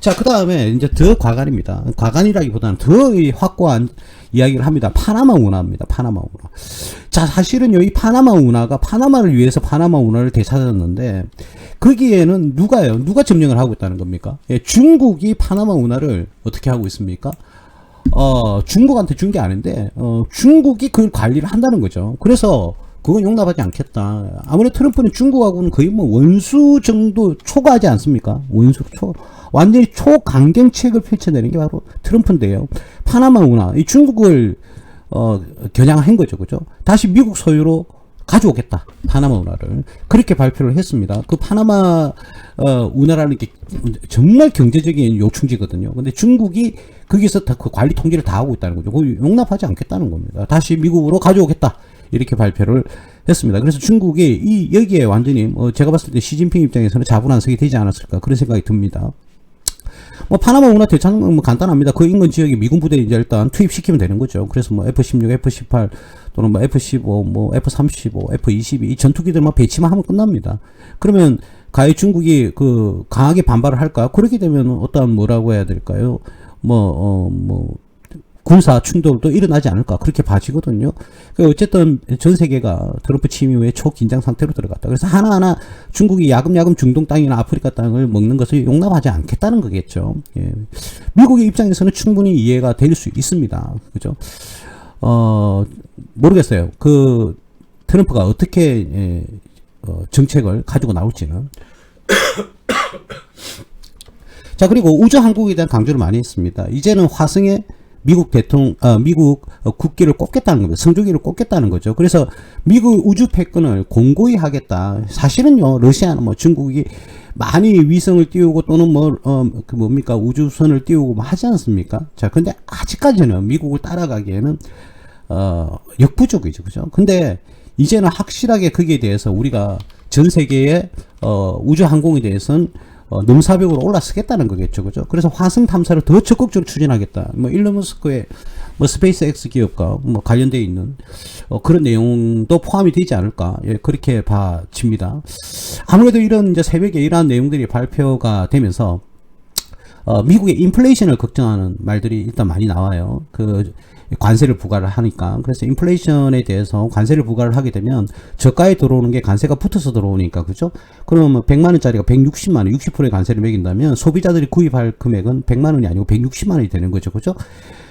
Speaker 1: 자, 그 다음에 이제 더 과간입니다. 과간이라기보다는 더 확고한 이야기를 합니다. 파나마 운하입니다. 파나마 운하. 자, 사실은요, 이 파나마 운하가 파나마를 위해서 파나마 운하를 되찾았는데, 거기에는 누가 점령을 하고 있다는 겁니까? 예, 중국이 파나마 운하를 어떻게 하고 있습니까? 중국한테 준 게 아닌데, 중국이 그걸 관리를 한다는 거죠. 그래서, 그건 용납하지 않겠다. 아무래도 트럼프는 중국하고는 거의 뭐 원수 정도 초과하지 않습니까? 완전히 초강경책을 펼쳐내는 게 바로 트럼프인데요. 파나마 운하, 이 중국을, 겨냥한 거죠. 그죠? 다시 미국 소유로 가져오겠다. 파나마 운하를. 그렇게 발표를 했습니다. 그 파나마, 운하라는 게 정말 경제적인 요충지거든요. 근데 중국이 거기서 다 그 관리 통제를 다 하고 있다는 거죠. 그걸 용납하지 않겠다는 겁니다. 다시 미국으로 가져오겠다. 이렇게 발표를 했습니다. 그래서 중국이 여기에 완전히, 제가 봤을 때 시진핑 입장에서는 자분안석이 되지 않았을까, 그런 생각이 듭니다. 파나마 운하 되찾는 건 간단합니다. 그 인근 지역에 미군 부대 이제 일단 투입시키면 되는 거죠. 그래서 F-16, F-18 또는 F-15, F-35, F-22 이 전투기들만 배치만 하면 끝납니다. 그러면 과연 중국이 강하게 반발을 할까? 그렇게 되면 어떤 뭐라고 해야 될까요? 군사 충돌도 일어나지 않을까, 그렇게 봐지거든요. 어쨌든 전 세계가 트럼프 취임 이후에 초긴장 상태로 들어갔다. 그래서 하나하나 중국이 야금야금 중동 땅이나 아프리카 땅을 먹는 것을 용납하지 않겠다는 거겠죠. 예. 미국의 입장에서는 충분히 이해가 될 수 있습니다. 그죠? 모르겠어요. 트럼프가 어떻게 정책을 가지고 나올지는. 자, 그리고 우주항공에 대한 강조를 많이 했습니다. 이제는 화성에 미국 국기를 꽂겠다는 겁니다. 성조기를 꽂겠다는 거죠. 그래서 미국 우주 패권을 공고히 하겠다. 사실은요, 러시아는 중국이 많이 위성을 띄우고 또는 우주선을 띄우고 하지 않습니까? 자, 근데 아직까지는 미국을 따라가기에는, 역부족이죠. 그죠? 근데 이제는 확실하게 거기에 대해서 우리가 전 세계의, 우주 항공에 대해서는 넘사벽으로 올라서겠다는 거겠죠. 그죠? 그래서 화성 탐사를 더 적극적으로 추진하겠다. 일론 머스크의 스페이스X 기업과 관련되어 있는 그런 내용도 포함이 되지 않을까. 예, 그렇게 봐집니다. 아무래도 이런 이제 새벽에 이러한 내용들이 발표가 되면서 미국의 인플레이션을 걱정하는 말들이 일단 많이 나와요. 관세를 부과를 하니까. 그래서 인플레이션에 대해서 관세를 부과를 하게 되면 저가에 들어오는 게 관세가 붙어서 들어오니까, 그죠? 그러면 100만원짜리가 160만원, 60%의 관세를 매긴다면 소비자들이 구입할 금액은 100만원이 아니고 160만원이 되는 거죠. 그죠?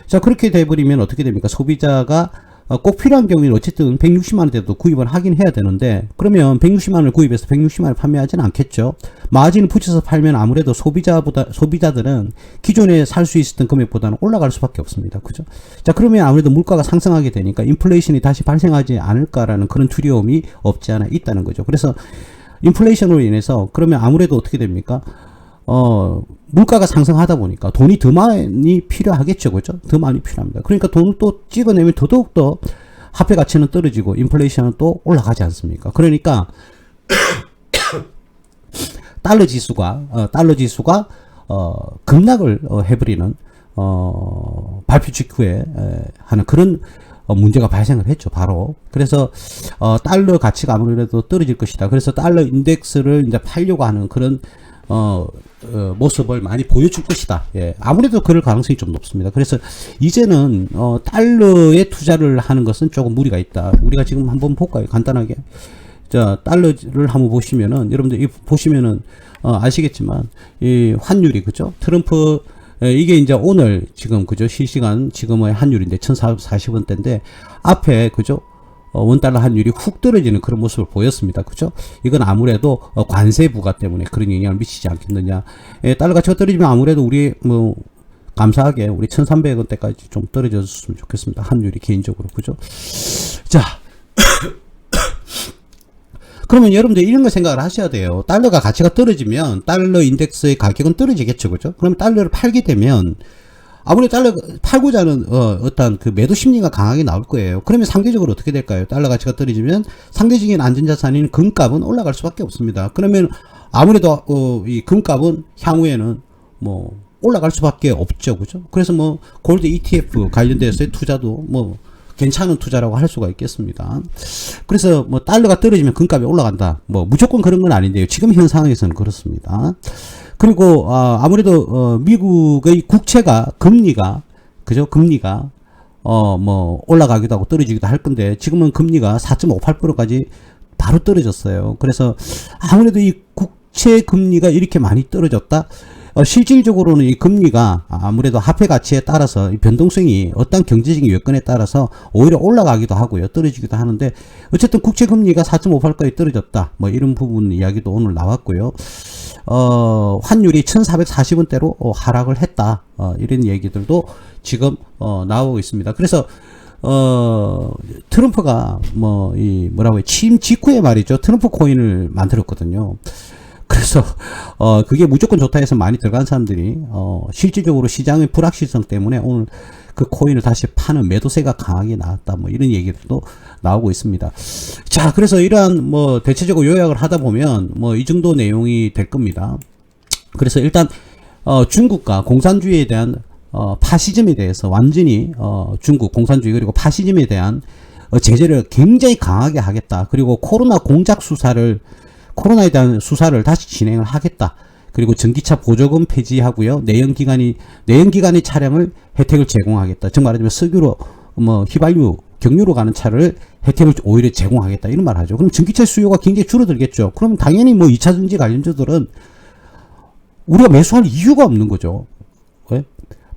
Speaker 1: 자, 그렇게 돼버리면 어떻게 됩니까? 소비자가 꼭 필요한 경우에는 어쨌든 160만원대도 구입을 하긴 해야 되는데, 그러면 160만원을 구입해서 160만원을 판매하지는 않겠죠. 마진을 붙여서 팔면 아무래도 소비자들은 기존에 살 수 있었던 금액보다는 올라갈 수밖에 없습니다. 그죠? 자, 그러면 아무래도 물가가 상승하게 되니까 인플레이션이 다시 발생하지 않을까라는 그런 두려움이 없지 않아 있다는 거죠. 그래서 인플레이션으로 인해서 그러면 아무래도 어떻게 됩니까? 물가가 상승하다 보니까 돈이 더 많이 필요하겠죠. 그죠? 더 많이 필요합니다. 그러니까 돈을 또 찍어내면 더더욱더 화폐 가치는 떨어지고 인플레이션은 또 올라가지 않습니까? 그러니까 달러 지수가 급락을 해버리는 발표 직후에 하는 그런 문제가 발생을 했죠. 바로. 그래서 달러 가치가 아무래도 떨어질 것이다. 그래서 달러 인덱스를 이제 팔려고 하는 그런 모습을 많이 보여줄 것이다. 예. 아무래도 그럴 가능성이 좀 높습니다. 그래서 이제는 달러에 투자를 하는 것은 조금 무리가 있다. 우리가 지금 한번 볼까요? 간단하게. 자, 달러를 한번 보시면은, 여러분들 보시면은 아시겠지만 이 환율이, 그죠? 트럼프, 이게 이제 오늘 지금, 그죠? 실시간 지금의 환율인데 1440원대인데 앞에, 그죠? 원달러 환율이 훅 떨어지는 그런 모습을 보였습니다. 그죠? 이건 아무래도 관세 부과 때문에 그런 영향을 미치지 않겠느냐. 달러 가치가 떨어지면 아무래도 우리 감사하게 우리 1300원대까지 좀 떨어졌으면 좋겠습니다. 환율이 개인적으로. 그죠? 자. 그러면 여러분들 이런 거 생각을 하셔야 돼요. 달러가 가치가 떨어지면 달러 인덱스의 가격은 떨어지겠죠. 그죠? 그러면 달러를 팔게 되면 아무래도 달러 팔고자 하는 어떤 그 매도 심리가 강하게 나올 거예요. 그러면 상대적으로 어떻게 될까요? 달러 가치가 떨어지면 상대적인 안전자산인 금값은 올라갈 수밖에 없습니다. 그러면 아무래도 이 금값은 향후에는 뭐 올라갈 수밖에 없죠. 그죠? 그래서 뭐 골드 ETF 관련돼서의 투자도 뭐 괜찮은 투자라고 할 수가 있겠습니다. 그래서 뭐 달러가 떨어지면 금값이 올라간다. 뭐 무조건 그런 건 아닌데요. 지금 현 상황에서는 그렇습니다. 그리고 아무래도 미국의 국채가 금리가 그죠? 금리가 뭐 올라가기도 하고 떨어지기도 할 건데 지금은 금리가 4.58%까지 바로 떨어졌어요. 그래서 아무래도 이 국채 금리가 이렇게 많이 떨어졌다. 실질적으로는 이 금리가 아무래도 화폐 가치에 따라서 이 변동성이 어떤 경제적인 여건에 따라서 오히려 올라가기도 하고요. 떨어지기도 하는데 어쨌든 국채 금리가 4.58까지 떨어졌다. 뭐 이런 부분 이야기도 오늘 나왔고요. 환율이 1440원대로 하락을 했다. 이런 얘기들도 지금 나오고 있습니다. 그래서 트럼프가 뭐라고 해 취임 직후에 말이죠. 트럼프 코인을 만들었거든요. 그래서 그게 무조건 좋다 해서 많이 들어간 사람들이 실질적으로 시장의 불확실성 때문에 오늘 그 코인을 다시 파는 매도세가 강하게 나왔다. 뭐 이런 얘기들도 나오고 있습니다. 자, 그래서 이러한 뭐 대체적으로 요약을 하다 보면 뭐 이 정도 내용이 될 겁니다. 그래서 일단 중국과 공산주의에 대한 파시즘에 대해서 완전히 중국 공산주의 그리고 파시즘에 대한 제재를 굉장히 강하게 하겠다. 그리고 코로나에 대한 수사를 다시 진행을 하겠다. 그리고 전기차 보조금 폐지하고요. 내연기관의 차량을 혜택을 제공하겠다. 즉 말하자면 석유로 휘발유 경유로 가는 차를 혜택을 오히려 제공하겠다. 이런 말 하죠. 그럼 전기차 수요가 굉장히 줄어들겠죠. 그럼 당연히 뭐 2차전지 관련주들은 우리가 매수할 이유가 없는 거죠. 왜?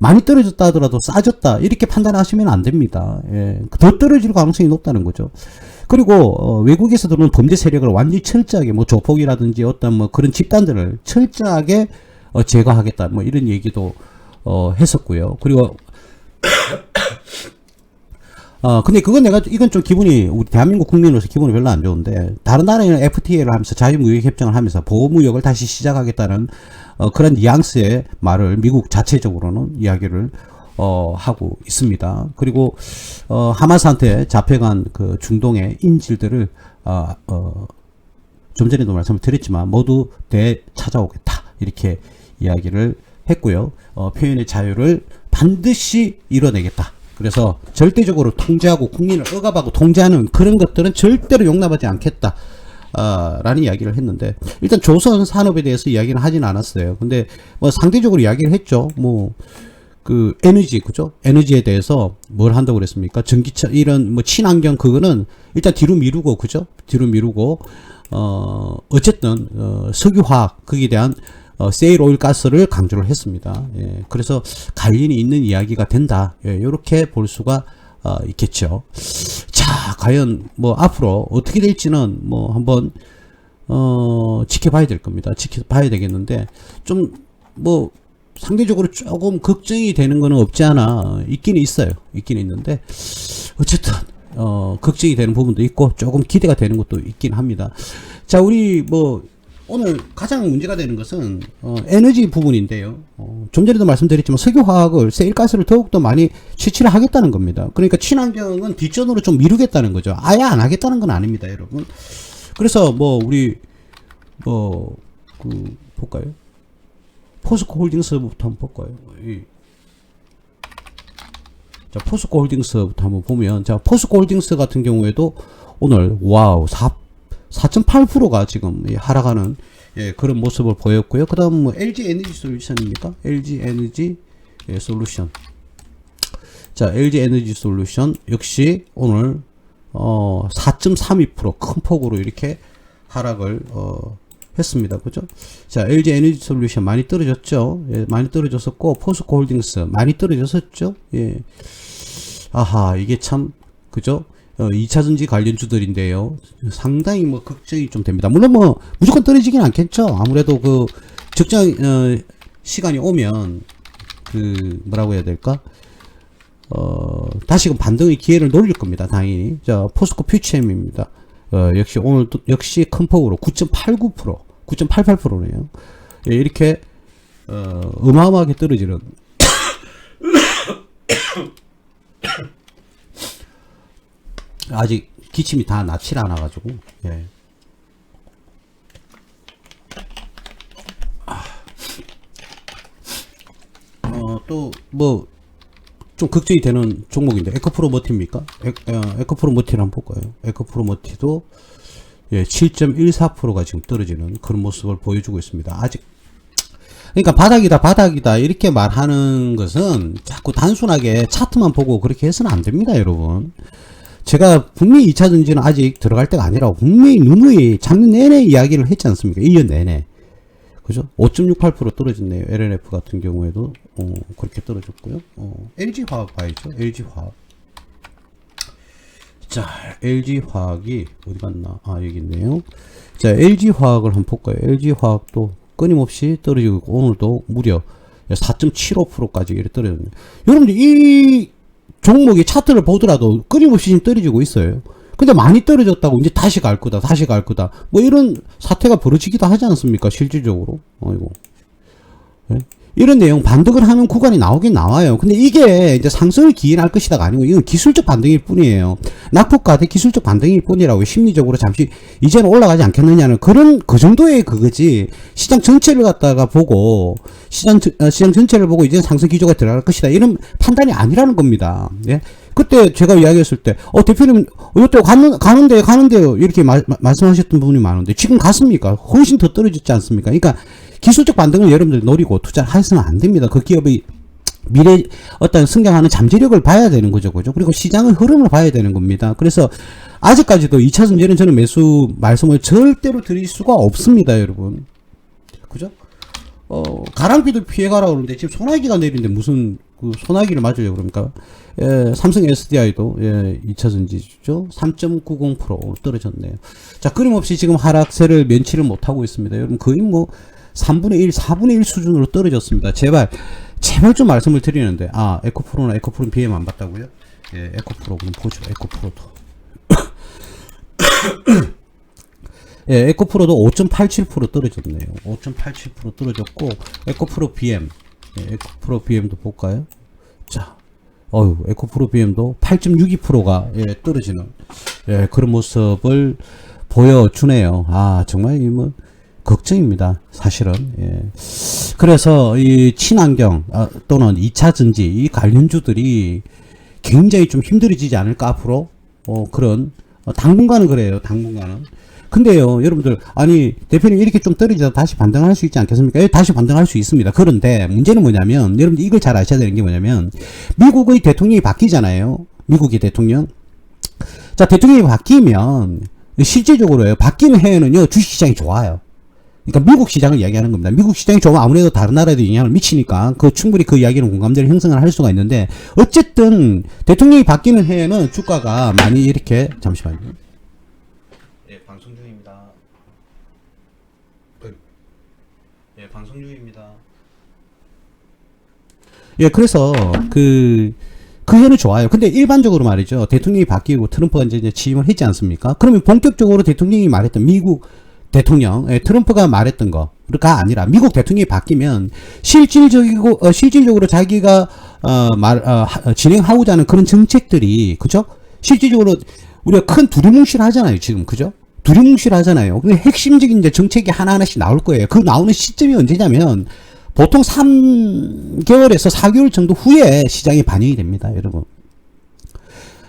Speaker 1: 많이 떨어졌다 하더라도 싸졌다 이렇게 판단하시면 안 됩니다. 예. 더 떨어질 가능성이 높다는 거죠. 그리고 외국에서 들어오는 범죄 세력을 완전히 철저하게 뭐 조폭이라든지 어떤 뭐 그런 집단들을 철저하게 제거하겠다 뭐 이런 얘기도 했었고요. 그리고 근데 이건 좀 기분이 우리 대한민국 국민으로서 기분이 별로 안 좋은데 다른 나라에는 FTA를 하면서 자유무역 협정을 하면서 보호무역을 다시 시작하겠다는 그런 뉘앙스의 말을 미국 자체적으로는 이야기를 하고 있습니다. 그리고 하마스한테 잡혀간 그 중동의 인질들을 좀 전에도 말씀을 드렸지만 모두 되찾아오겠다 이렇게 이야기를 했고요. 표현의 자유를 반드시 이뤄내겠다. 그래서 절대적으로 통제하고 국민을 억압하고 통제하는 그런 것들은 절대로 용납하지 않겠다. 라는 이야기를 했는데 일단 조선 산업에 대해서 이야기는 하진 않았어요. 근데 뭐 상대적으로 이야기를 했죠. 뭐 그 에너지 그죠? 에너지에 대해서 뭘 한다고 그랬습니까? 전기차 이런 뭐 친환경 그거는 일단 뒤로 미루고 그죠? 뒤로 미루고 어쨌든 석유화학 거기에 대한 세일 오일 가스를 강조를 했습니다. 예, 그래서 관련이 있는 이야기가 된다. 예, 이렇게 볼 수가 있겠죠. 자, 과연 뭐 앞으로 어떻게 될지는 뭐 한번 지켜봐야 될 겁니다. 지켜봐야 되겠는데 좀 뭐 상대적으로 조금 걱정이 되는 거는 없지 않아 있긴 있어요. 있긴 있는데 어쨌든 걱정이 되는 부분도 있고 조금 기대가 되는 것도 있긴 합니다. 자, 우리 뭐 오늘 가장 문제가 되는 것은 에너지 부분인데요. 좀 전에도 말씀드렸지만 석유화학을 세일가스를 더욱더 많이 채취를 하겠다는 겁니다. 그러니까 친환경은 뒷전으로 좀 미루겠다는 거죠. 아예 안 하겠다는 건 아닙니다, 여러분. 그래서 뭐 우리 볼까요? 포스코 홀딩스부터 한번 볼까요? 자, 포스코 홀딩스부터 한번 보면 자, 포스코 홀딩스 같은 경우에도 오늘 와우 4.8%가 지금 하락하는 그런 모습을 보였고요. 그 다음 뭐 LG 에너지 솔루션입니까? LG 에너지 솔루션. 자, LG 에너지 솔루션 역시 오늘 4.32% 큰 폭으로 이렇게 하락을 했습니다. 그죠? 자, LG 에너지 솔루션 많이 떨어졌죠? 예, 많이 떨어졌었고 포스코 홀딩스 많이 떨어졌었죠? 예. 아하, 이게 참 그죠? 2차전지 관련주들인데요. 상당히 뭐 걱정이 좀 됩니다. 물론 뭐 무조건 떨어지긴 않겠죠. 아무래도 그 적정 시간이 오면 뭐라고 해야 될까? 다시금 반등의 기회를 노릴 겁니다. 당연히. 자, 포스코 퓨처엠입니다. 역시 오늘도, 역시 큰 폭으로 9.89%, 9.88%네요. 예, 이렇게, 어마어마하게 떨어지는. 아직 기침이 다 낫질 않아가지고, 예. 또, 좀 걱정이 되는 종목인데, 에코프로 머티입니까? 에코프로 머티를 한번 볼까요? 에코프로 머티도, 예, 7.14%가 지금 떨어지는 그런 모습을 보여주고 있습니다. 아직, 그러니까 바닥이다, 이렇게 말하는 것은 자꾸 단순하게 차트만 보고 그렇게 해서는 안 됩니다, 여러분. 제가 분명히 2차전지는 아직 들어갈 때가 아니라고 분명히 누누이 작년 내내 이야기를 했지 않습니까? 1년 내내. 그죠? 5.68% 떨어졌네요. LNF 같은 경우에도, 그렇게 떨어졌고요. LG화학 봐야죠. LG화학. 자, LG화학이 어디 갔나? 아, 여기 있네요. 자, LG화학을 한번 볼까요? LG화학도 끊임없이 떨어지고 있고, 오늘도 무려 4.75%까지 이렇게 떨어졌네요. 여러분들, 이 종목이 차트를 보더라도 끊임없이 지금 떨어지고 있어요. 근데 많이 떨어졌다고 이제 다시 갈 거다, 다시 갈 거다. 뭐 이런 사태가 벌어지기도 하지 않습니까? 실질적으로. 어이고. 네? 이런 내용 반등을 하는 구간이 나오긴 나와요. 근데 이게 이제 상승을 기인할 것이다가 아니고 이건 기술적 반등일 뿐이에요. 낙폭과대 기술적 반등일 뿐이라고 심리적으로 잠시 이제는 올라가지 않겠느냐는 그런 그 정도의 그거지. 시장 전체를 갖다가 보고 시장 전체를 보고 이제 상승 기조가 들어갈 것이다. 이런 판단이 아니라는 겁니다. 예? 그때 제가 이야기했을 때, 대표님, 이때 가는데요. 이렇게 말씀하셨던 분이 많은데, 지금 갔습니까? 훨씬 더 떨어졌지 않습니까? 그러니까, 기술적 반등을 여러분들 노리고 투자를 해서는 안 됩니다. 그 기업의 미래, 어떤 성장하는 잠재력을 봐야 되는 거죠. 그죠? 그리고 시장의 흐름을 봐야 되는 겁니다. 그래서, 아직까지도 2차전지는 저는 매수 말씀을 절대로 드릴 수가 없습니다, 여러분. 그죠? 가랑비도 피해가라고 그러는데, 지금 소나기가 내리는데 무슨, 소나기를 맞으려고 그럽니까? 예, 삼성 SDI도, 예, 2차전지죠. 3.90% 떨어졌네요. 자, 끊임없이 지금 하락세를 면치를 못하고 있습니다. 여러분, 거의 뭐, 3분의 1, 4분의 1 수준으로 떨어졌습니다. 제발 좀 말씀을 드리는데, 에코프로나 에코프로 BM 안 봤다고요? 예, 에코프로, 그럼 보죠. 에코프로도. 예, 에코프로도 5.87% 떨어졌네요. 5.87% 떨어졌고, 에코프로 BM. 예, 에코프로 BM도 볼까요? 자, 에코프로 BM도 8.62%가, 예, 떨어지는, 예, 그런 모습을 보여주네요. 정말, 걱정입니다. 사실은. 예. 그래서, 이, 친환경, 또는 2차전지, 이 관련주들이 굉장히 좀 힘들어지지 않을까, 앞으로? 그런, 당분간은 그래요, 당분간은. 근데요, 여러분들, 대표님 이렇게 좀 떨어져서 다시 반등할 수 있지 않겠습니까? 다시 반등할 수 있습니다. 그런데 문제는 뭐냐면, 여러분들 이걸 잘 아셔야 되는 게 뭐냐면, 미국의 대통령이 바뀌잖아요. 미국의 대통령. 자, 대통령이 바뀌면, 실질적으로요, 바뀌는 해에는요, 주식시장이 좋아요. 그러니까 미국 시장을 이야기하는 겁니다. 미국 시장이 좋으면 아무래도 다른 나라에도 영향을 미치니까, 충분히 그 이야기는 공감대를 형성을 할 수가 있는데, 어쨌든, 대통령이 바뀌는 해에는 주가가 많이 이렇게, 잠시만요. 예, 방송 중입니다. 예, 방송 중입니다. 예, 그래서 그 해는 좋아요. 근데 일반적으로 말이죠. 대통령이 바뀌고 트럼프가 이제 취임을 했지 않습니까? 그러면 본격적으로 대통령이 말했던 미국 대통령, 트럼프가 말했던 거가 아니라 미국 대통령이 바뀌면 실질적으로 자기가 진행하고자 하는 그런 정책들이, 그죠? 실질적으로 우리가 큰 두리뭉실 하잖아요, 지금. 그죠? 두리뭉실 하잖아요. 근데 핵심적인 이제 정책이 하나하나씩 나올 거예요. 그 나오는 시점이 언제냐면 보통 3개월에서 4개월 정도 후에 시장이 반영이 됩니다, 여러분.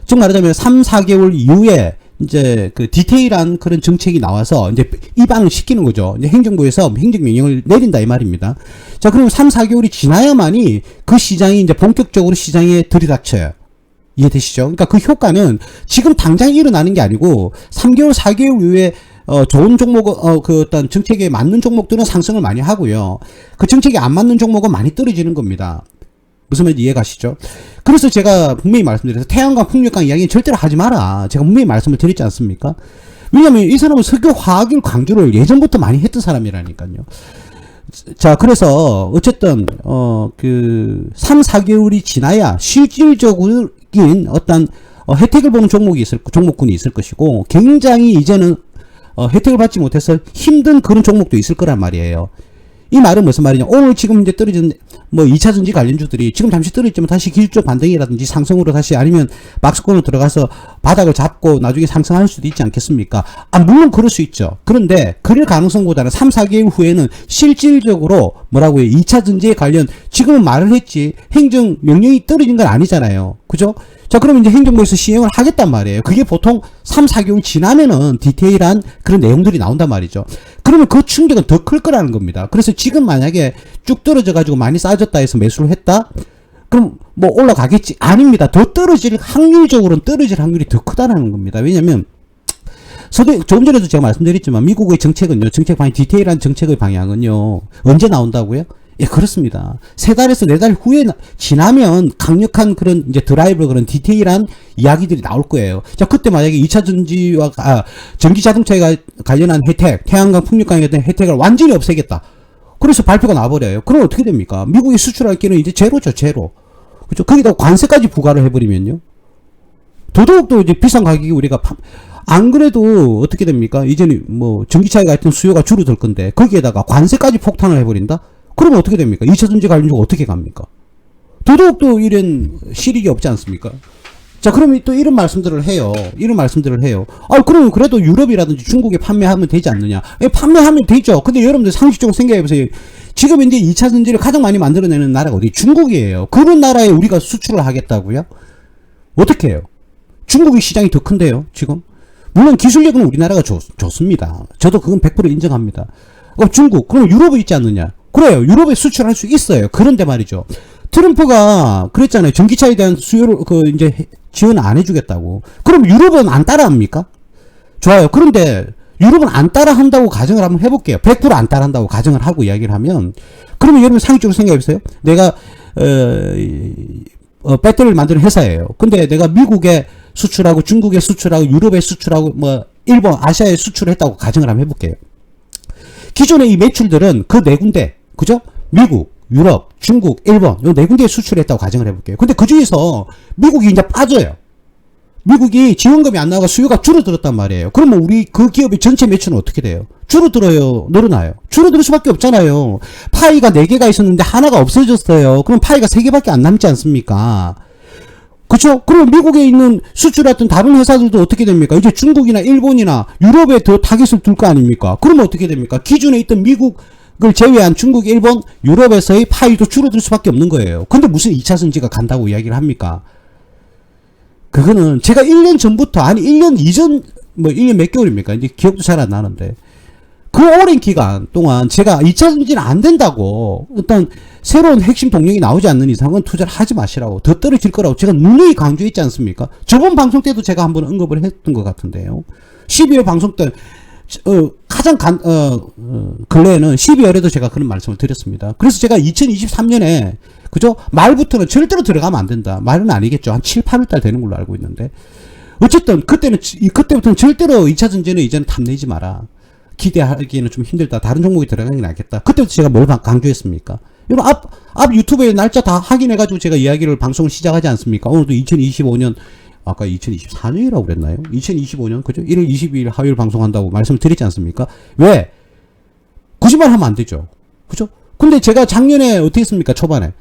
Speaker 1: 즉 말하자면 3, 4개월 이후에 이제 그 디테일한 그런 정책이 나와서 이제 입안을 시키는 거죠. 이제 행정부에서 행정명령을 내린다 이 말입니다. 자, 그러면 3, 4개월이 지나야만이 그 시장이 이제 본격적으로 시장에 들이닥쳐요. 이해되시죠? 그러니까 그 효과는 지금 당장 일어나는 게 아니고 3개월, 4개월 이후에 좋은 종목, 그 어떤 정책에 맞는 종목들은 상승을 많이 하고요. 그 정책에 안 맞는 종목은 많이 떨어지는 겁니다. 무슨 말인지 이해 가시죠? 그래서 제가 분명히 말씀드려서 태양광, 풍력광 이야기는 절대로 하지 마라. 제가 분명히 말씀을 드렸지 않습니까? 왜냐면 이 사람은 석유, 화학을 강조를 예전부터 많이 했던 사람이라니까요. 자, 그래서 어쨌든 그 3, 4개월이 지나야 실질적인 어떤 혜택을 보는 종목군이 있을 것이고, 굉장히 이제는 혜택을 받지 못해서 힘든 그런 종목도 있을 거란 말이에요. 이 말은 무슨 말이냐? 오늘 지금 이제 떨어진 뭐 2차전지 관련주들이 지금 잠시 떨어졌지만 다시 기술적 반등이라든지 상승으로 다시, 아니면 박스권으로 들어가서 바닥을 잡고 나중에 상승할 수도 있지 않겠습니까? 물론 그럴 수 있죠. 그런데 그럴 가능성보다는 3, 4개월 후에는 실질적으로 뭐라고요? 2차전지에 관련, 지금은 말을 했지 행정 명령이 떨어진 건 아니잖아요. 그죠? 자, 그러면 이제 행정부에서 시행을 하겠단 말이에요. 그게 보통 3, 4개월 지나면은 디테일한 그런 내용들이 나온단 말이죠. 그러면 그 충격은 더 클 거라는 겁니다. 그래서 지금 만약에 쭉 떨어져 가지고 많이 싸졌다 해서 매수를 했다? 그럼 뭐 올라가겠지? 아닙니다. 더 떨어질, 확률적으로는 떨어질 확률이 더 크다라는 겁니다. 왜냐면 조금 전에도 제가 말씀드렸지만 미국의 정책은요, 정책 방향, 디테일한 정책의 방향은요, 언제 나온다고요? 예, 그렇습니다. 3달에서 4달 후에 지나면 강력한 그런 이제 드라이버, 그런 디테일한 이야기들이 나올 거예요. 자, 그때 만약에 2차 전지와, 전기 자동차에 관련한 혜택, 태양광 풍력광에 대한 혜택을 완전히 없애겠다. 그래서 발표가 나와버려요. 그럼 어떻게 됩니까? 미국이 수출할 기는 이제 제로죠, 제로. 그죠? 거기다 관세까지 부과를 해버리면요. 더더욱더 이제 비싼 가격이 우리가 안 그래도 어떻게 됩니까? 이제는 뭐 전기차에 같은 수요가 줄어들 건데 거기에다가 관세까지 폭탄을 해버린다? 그러면 어떻게 됩니까? 2차전지 관련주가 어떻게 갑니까? 더더욱더 이런 실익이 없지 않습니까? 자, 그러면 또 이런 말씀들을 해요. 그러면 그래도 유럽이라든지 중국에 판매하면 되지 않느냐? 예, 판매하면 되죠. 근데 여러분들 상식적으로 생각해보세요. 지금 이제 2차전지를 가장 많이 만들어내는 나라가 어디? 중국이에요. 그런 나라에 우리가 수출을 하겠다고요? 어떻게 해요? 중국의 시장이 더 큰데요, 지금? 물론 기술력은 우리나라가 좋습니다. 저도 그건 100% 인정합니다. 중국, 그럼 유럽에 있지 않느냐? 그래요. 유럽에 수출할 수 있어요. 그런데 말이죠. 트럼프가 그랬잖아요. 전기차에 대한 수요를 이제 지원 안 해주겠다고. 그럼 유럽은 안 따라합니까? 좋아요. 그런데 유럽은 안 따라한다고 가정을 한번 해볼게요. 100%안 따라한다고 가정을 하고 이야기를 하면, 그러면 여러분 상식적으로 생각해보세요. 내가 배터리를 만드는 회사예요. 근데 내가 미국에 수출하고 중국에 수출하고 유럽에 수출하고 뭐 일본, 아시아에 수출을 했다고 가정을 한번 해볼게요. 기존의 이 매출들은 그 네 군데, 그죠? 미국, 유럽, 중국, 일본, 요 네 군데에 수출했다고 가정을 해볼게요. 근데 그 중에서 미국이 이제 빠져요. 미국이 지원금이 안 나와서 수요가 줄어들었단 말이에요. 그러면 우리 그 기업의 전체 매출은 어떻게 돼요? 줄어들어요? 늘어나요? 줄어들 수밖에 없잖아요. 파이가 4개가 있었는데 하나가 없어졌어요. 그럼 파이가 3개밖에 안 남지 않습니까? 그쵸? 그럼 미국에 있는 수출했던 다른 회사들도 어떻게 됩니까? 이제 중국이나 일본이나 유럽에 더 타깃을 둘 거 아닙니까? 그러면 어떻게 됩니까? 기존에 있던 미국을 제외한 중국, 일본, 유럽에서의 파이도 줄어들 수밖에 없는 거예요. 근데 무슨 2차전지가 간다고 이야기를 합니까? 그거는 제가 1년 전부터, 아니 1년 이전, 뭐 1년 몇 개월입니까? 이제 기억도 잘 안 나는데, 그 오랜 기간 동안 제가 2차전지는 안 된다고, 일단 새로운 핵심 동력이 나오지 않는 이상은 투자를 하지 마시라고, 더 떨어질 거라고 제가 누누이 강조했지 않습니까? 저번 방송 때도 제가 한번 언급을 했던 것 같은데요. 12월 방송 때 가장 근래에는 12월에도 제가 그런 말씀을 드렸습니다. 그래서 제가 2023년에, 그죠? 말부터는 절대로 들어가면 안 된다. 말은 아니겠죠. 한 7, 8월달 되는 걸로 알고 있는데, 어쨌든 그때부터는 절대로 2차전지는 이제는 탐내지 마라. 기대하기에는 좀 힘들다. 다른 종목이 들어가는 게 낫겠다. 그때부터 제가 뭘 강조했습니까? 여러분, 앞 유튜브에 날짜 다 확인해가지고 제가 이야기를, 방송을 시작하지 않습니까? 오늘도 2025년, 아까 2024년이라고 그랬나요? 2025년, 그죠? 1월 22일 화요일 방송한다고 말씀을 드리지 않습니까? 왜? 거짓말 하면 안 되죠. 그죠? 근데 제가 작년에 어떻게 했습니까? 초반에.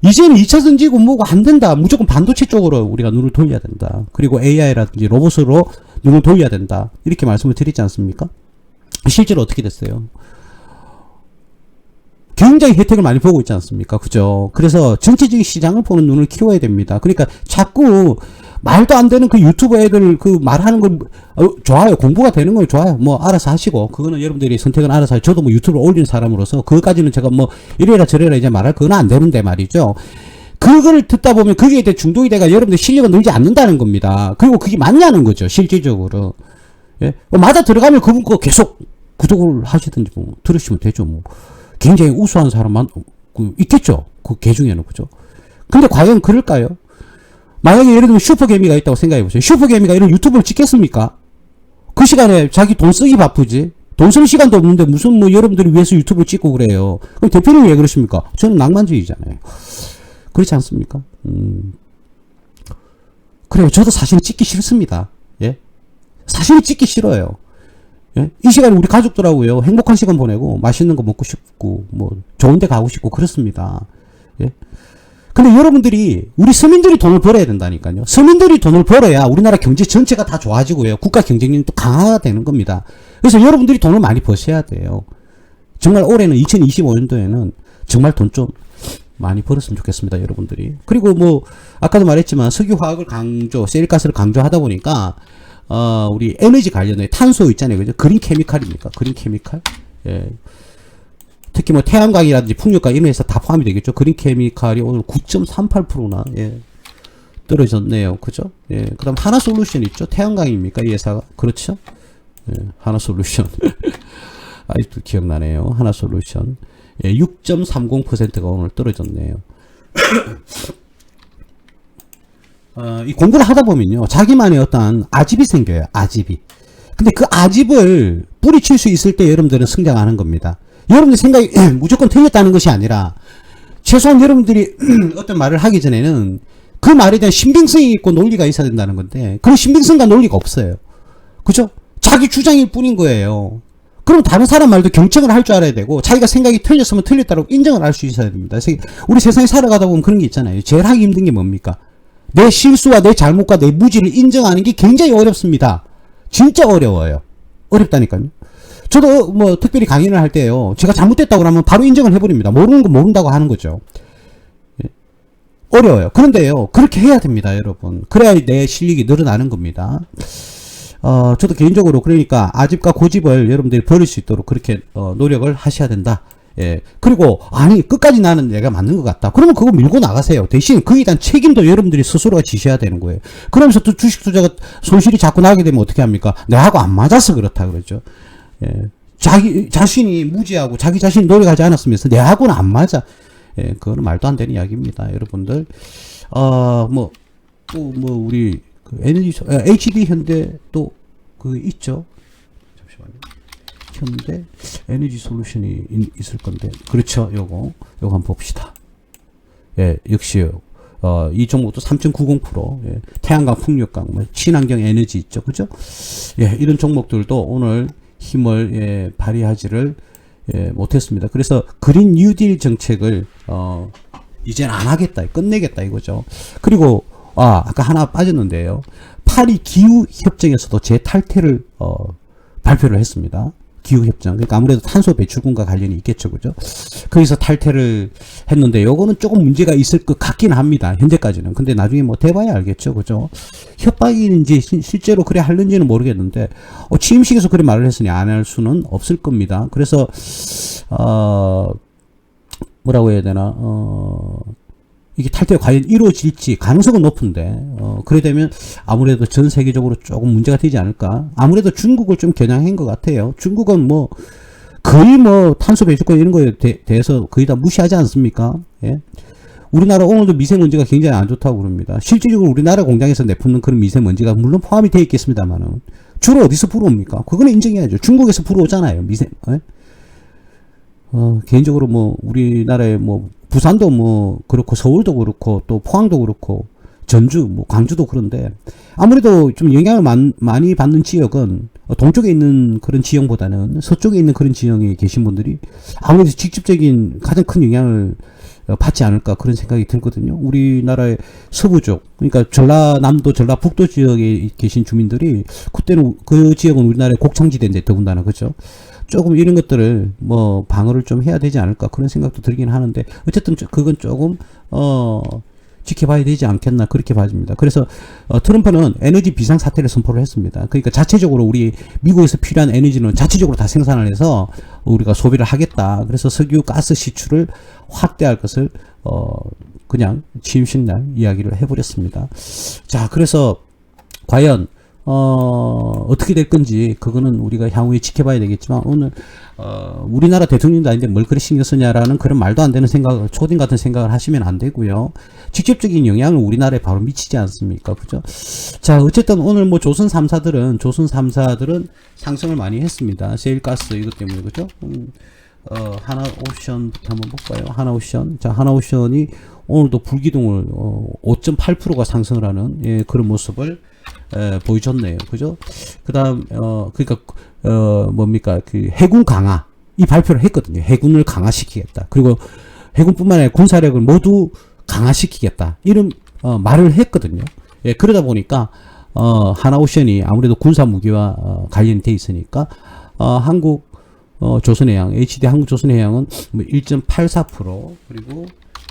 Speaker 1: 이제는 2차전지고 뭐고 안 된다. 무조건 반도체 쪽으로 우리가 눈을 돌려야 된다. 그리고 AI라든지 로봇으로 눈을 돌려야 된다. 이렇게 말씀을 드리지 않습니까? 실제로 어떻게 됐어요? 굉장히 혜택을 많이 보고 있지 않습니까? 그죠? 그래서 전체적인 시장을 보는 눈을 키워야 됩니다. 그러니까 자꾸 말도 안 되는 그 유튜브 애들 그 말하는 걸, 좋아요. 공부가 되는 걸 좋아요. 뭐 알아서 하시고, 그거는 여러분들이 선택은 알아서 하시고, 저도 뭐 유튜브를 올리는 사람으로서 그거까지는 제가 뭐 이래라 저래라 이제 말할 그건 안 되는데 말이죠. 그걸 듣다 보면 거기에 대해 중독이 돼가 여러분들 실력은 늘지 않는다는 겁니다. 그리고 그게 맞냐는 거죠. 실질적으로. 예? 맞아 들어가면 그분 거 계속 구독을 하시든지 뭐 들으시면 되죠. 뭐 굉장히 우수한 사람만 있겠죠. 그 개 중에는. 그죠? 근데 과연 그럴까요? 만약에 예를 들면 슈퍼개미가 있다고 생각해보세요. 슈퍼개미가 이런 유튜브를 찍겠습니까? 그 시간에 자기 돈 쓰기 바쁘지. 돈 쓸 시간도 없는데 무슨 뭐 여러분들이 위해서 유튜브를 찍고 그래요. 그럼 대표님 왜 그러십니까? 저는 낭만주의잖아요. 그렇지 않습니까? 그래요. 저도 사실 찍기 싫습니다. 예? 사실 찍기 싫어요. 예? 이 시간에 우리 가족들하고요. 행복한 시간 보내고 맛있는 거 먹고 싶고 뭐 좋은 데 가고 싶고 그렇습니다. 예? 근데 여러분들이 우리 서민들이 돈을 벌어야 된다니까요. 서민들이 돈을 벌어야 우리나라 경제 전체가 다 좋아지고요. 국가 경쟁력도 강화가 되는 겁니다. 그래서 여러분들이 돈을 많이 버셔야 돼요. 정말 올해는 2025년도에는 정말 돈 좀 많이 벌었으면 좋겠습니다. 여러분들이. 그리고 뭐 아까도 말했지만 석유화학을 셀가스를 강조하다 보니까 우리 에너지 관련해 탄소 있잖아요. 그죠? 그린 케미칼입니까? 그린 케미칼? 예. 특히 뭐 태양광이라든지 풍력과 이런 회사 다 포함이 되겠죠. 그린 케미칼이 오늘 9.38%나 예. 떨어졌네요. 그죠? 예. 그다음 하나솔루션 있죠. 태양광입니까? 이 회사가. 그렇죠? 예. 하나솔루션. 아직도 기억나네요. 하나솔루션. 예. 6.30%가 오늘 떨어졌네요. 이 공부를 하다 보면요. 자기만의 어떤 아집이 생겨요. 아집이. 근데 그 아집을 뿌리칠 수 있을 때 여러분들은 성장하는 겁니다. 여러분들 생각이 무조건 틀렸다는 것이 아니라 최소한 여러분들이 어떤 말을 하기 전에는 그 말에 대한 신빙성이 있고 논리가 있어야 된다는 건데 그런 신빙성과 논리가 없어요. 그죠? 자기 주장일 뿐인 거예요. 그럼 다른 사람 말도 경청을 할 줄 알아야 되고 자기가 생각이 틀렸으면 틀렸다고 인정을 할 수 있어야 됩니다. 우리 세상에 살아가다 보면 그런 게 있잖아요. 제일 하기 힘든 게 뭡니까? 내 실수와 내 잘못과 내 무지를 인정하는 게 굉장히 어렵습니다. 진짜 어려워요. 어렵다니까요. 저도 뭐 특별히 강의를 할 때요. 제가 잘못됐다고 하면 바로 인정을 해버립니다. 모르는 거 모른다고 하는 거죠. 어려워요. 그런데요. 그렇게 해야 됩니다. 여러분. 그래야 내 실력이 늘어나는 겁니다. 저도 개인적으로 그러니까 아집과 고집을 여러분들이 버릴 수 있도록 그렇게 노력을 하셔야 된다. 예. 그리고 아니 끝까지 나는 내가 맞는 것 같다. 그러면 그거 밀고 나가세요. 대신 그에 대한 책임도 여러분들이 스스로가 지셔야 되는 거예요. 그러면서 또 주식 투자가 손실이 자꾸 나게 되면 어떻게 합니까? 내하고 안 맞아서 그렇다 그러죠. 예. 자기 자신이 무지하고 자기 자신이 노력하지 않았으면서 내하고는 안 맞아. 예. 그거는 말도 안 되는 이야기입니다. 여러분들. 뭐 또 뭐 우리 그 에너지 HD 현대 또 그 있죠. 잠시만요. 현대 에너지 솔루션이 있을 건데 그렇죠. 요거 한번 봅시다. 예, 역시요. 이 종목도 3.90%, 예, 태양광, 풍력광, 뭐 친환경 에너지 있죠. 그죠? 예, 이런 종목들도 오늘 힘을 예, 발휘하지를 예, 못했습니다. 그래서 그린 뉴딜 정책을 이제는 안 하겠다, 끝내겠다 이거죠. 그리고 아까 하나 빠졌는데요. 파리 기후 협정에서도 재탈퇴를 발표를 했습니다. 기후협정. 그러니까 아무래도 탄소 배출군과 관련이 있겠죠. 그죠? 거기서 탈퇴를 했는데 요거는 조금 문제가 있을 것 같긴 합니다. 현재까지는. 근데 나중에 뭐 돼봐야 알겠죠. 그죠? 협박인지 실제로 그래 하는지는 모르겠는데 취임식에서 그래 말을 했으니 안 할 수는 없을 겁니다. 그래서 뭐라고 해야 되나 이게 탈퇴가 과연 이루어질지 가능성은 높은데 그래 되면 아무래도 전 세계적으로 조금 문제가 되지 않을까. 아무래도 중국을 좀 겨냥한 것 같아요. 중국은 뭐 거의 뭐 탄소 배출권 이런 거에 대해서 거의 다 무시하지 않습니까? 예? 우리나라 오늘도 미세먼지가 굉장히 안 좋다고 그럽니다. 실질적으로 우리나라 공장에서 내뿜는 그런 미세먼지가 물론 포함이 되어 있겠습니다만은 주로 어디서 불어옵니까? 그거는 인정해야죠. 중국에서 불어오잖아요. 예? 개인적으로 뭐 우리나라의 뭐 부산도 뭐 그렇고 서울도 그렇고 또 포항도 그렇고 전주 뭐 광주도 그런데 아무래도 좀 영향을 많이 받는 지역은 동쪽에 있는 그런 지형보다는 서쪽에 있는 그런 지형에 계신 분들이 아무래도 직접적인 가장 큰 영향을 받지 않을까 그런 생각이 들거든요. 우리나라의 서부 쪽 그러니까 전라남도 전라북도 지역에 계신 주민들이 그때는 그 지역은 우리나라의 곡창지대인데 더군다나 그죠. 조금 이런 것들을 뭐 방어를 좀 해야 되지 않을까 그런 생각도 들긴 하는데 어쨌든 그건 조금 지켜봐야 되지 않겠나 그렇게 봐집니다. 그래서 트럼프는 에너지 비상사태를 선포를 했습니다. 그러니까 자체적으로 우리 미국에서 필요한 에너지는 자체적으로 다 생산을 해서 우리가 소비를 하겠다. 그래서 석유 가스 시출을 확대할 것을 그냥 취임식 날 이야기를 해버렸습니다. 자, 그래서 과연 어떻게 될 건지 그거는 우리가 향후에 지켜봐야 되겠지만 오늘 우리나라 대통령도 아닌데 뭘 그리 신경 쓰냐라는 그런 말도 안 되는 생각, 초딩 같은 생각을 하시면 안 되고요. 직접적인 영향을 우리나라에 바로 미치지 않습니까? 그죠? 자, 어쨌든 오늘 뭐 조선 3사들은 상승을 많이 했습니다. 세일가스 이것 때문에 그죠? 하나오션부터 한번 볼까요? 하나오션. 자, 하나오션이 오늘도 불기둥을 5.8%가 상승을 하는 그런 모습을 보여줬네요. 그죠? 그다음 그러니까 뭡니까? 그 해군 강화 이 발표를 했거든요. 해군을 강화시키겠다. 그리고 해군뿐만 아니라 군사력을 모두 강화시키겠다. 이런 말을 했거든요. 예, 그러다 보니까 하나오션이 아무래도 군사 무기와 관련이 돼 있으니까 한국 조선해양, HD 한국조선해양은 뭐 1.84% 그리고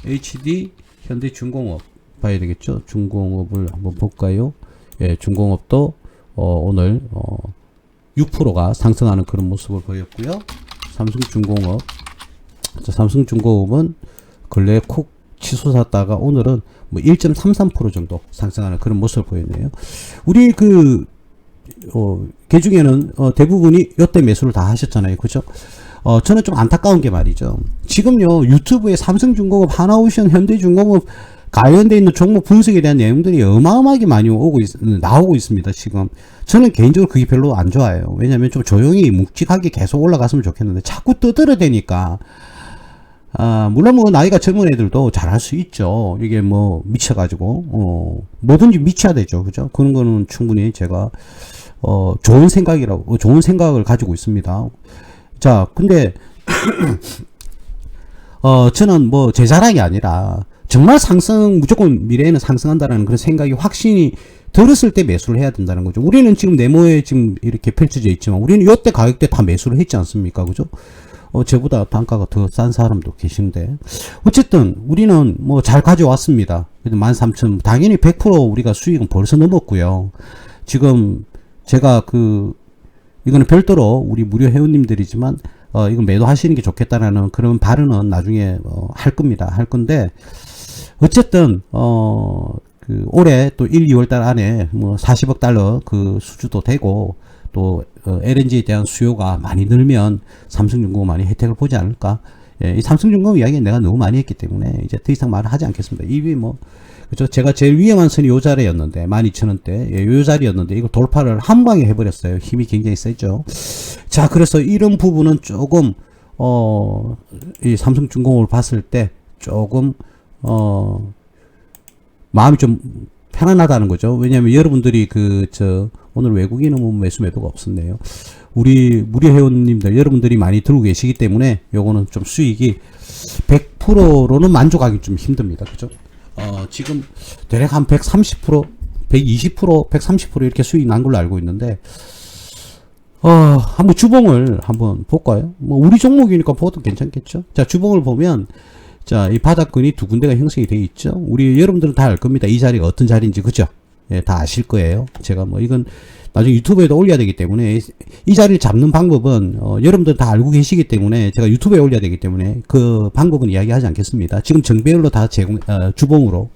Speaker 1: HD 현대중공업 봐야 되겠죠. 중공업을 한번 볼까요? 예, 중공업도 오늘 6%가 상승하는 그런 모습을 보였고요. 삼성중공업, 삼성중공업은 근래 콕 치솟았다가 오늘은 뭐 1.33% 정도 상승하는 그런 모습을 보였네요. 우리 개 중에는 대부분이 요때 매수를 다 하셨잖아요. 그죠? 저는 좀 안타까운 게 말이죠. 지금요 유튜브에 삼성중공업, 하나오션, 현대중공업 관련되어 있는 종목 분석에 대한 내용들이 어마어마하게 많이 나오고 있습니다. 지금 저는 개인적으로 그게 별로 안 좋아요. 왜냐하면 좀 조용히 묵직하게 계속 올라갔으면 좋겠는데 자꾸 떠들어대니까 물론 뭐 나이가 젊은 애들도 잘할 수 있죠. 이게 뭐 미쳐가지고 뭐든지 미쳐야 되죠. 그죠? 그런 거는 충분히 제가 좋은 생각을 가지고 있습니다. 자, 근데 저는 뭐 제 자랑이 아니라 정말 무조건 미래에는 상승한다는 그런 생각이 확신이 들었을 때 매수를 해야 된다는 거죠. 우리는 지금 네모에 지금 이렇게 펼쳐져 있지만 우리는 요때 가격대 다 매수를 했지 않습니까? 그죠? 저보다 단가가 더 싼 사람도 계신데 어쨌든 우리는 뭐 잘 가져왔습니다. 그래도 13,000 당연히 100% 우리가 수익은 벌써 넘었고요. 지금 제가 이거는 별도로 우리 무료 회원님들이지만 이건 매도하시는 게 좋겠다라는 그런 발언은 나중에 할 겁니다. 할 건데 어쨌든 올해 또 1, 2월 달 안에 뭐 40억 달러 그 수주도 되고 또 LNG에 대한 수요가 많이 늘면 삼성중공업 많이 혜택을 보지 않을까. 예, 이 삼성중공업 이야기는 내가 너무 많이 했기 때문에 이제 더 이상 말을 하지 않겠습니다. 이게 뭐 그죠? 제가 제일 위험한 선이 요 자리였는데 12,000원대 요 자리였는데 이걸 돌파를 한 방에 해버렸어요. 힘이 굉장히 세죠. 자, 그래서 이런 부분은 조금 이 삼성중공업을 봤을 때 조금 마음이 좀 편안하다는 거죠. 왜냐하면 여러분들이 오늘 외국인은 뭐 매도가 없었네요. 우리 무료 회원님들 여러분들이 많이 들고 계시기 때문에 요거는 좀 수익이 100%로는 만족하기 좀 힘듭니다. 그죠? 지금 대략 한 130%, 120%, 130% 이렇게 수익 난 걸로 알고 있는데 한번 주봉을 한번 볼까요? 뭐 우리 종목이니까 보도 괜찮겠죠? 자, 주봉을 보면 자, 이 바닥권이 두 군데가 형성이 되어 있죠. 우리 여러분들은 다 알 겁니다. 이 자리가 어떤 자리인지 그죠? 예, 다 아실 거예요. 제가 뭐 이건 나중에 유튜브에도 올려야 되기 때문에 이 자리를 잡는 방법은 여러분들 다 알고 계시기 때문에 제가 유튜브에 올려야 되기 때문에 그 방법은 이야기하지 않겠습니다. 지금 정배열로 다 주봉으로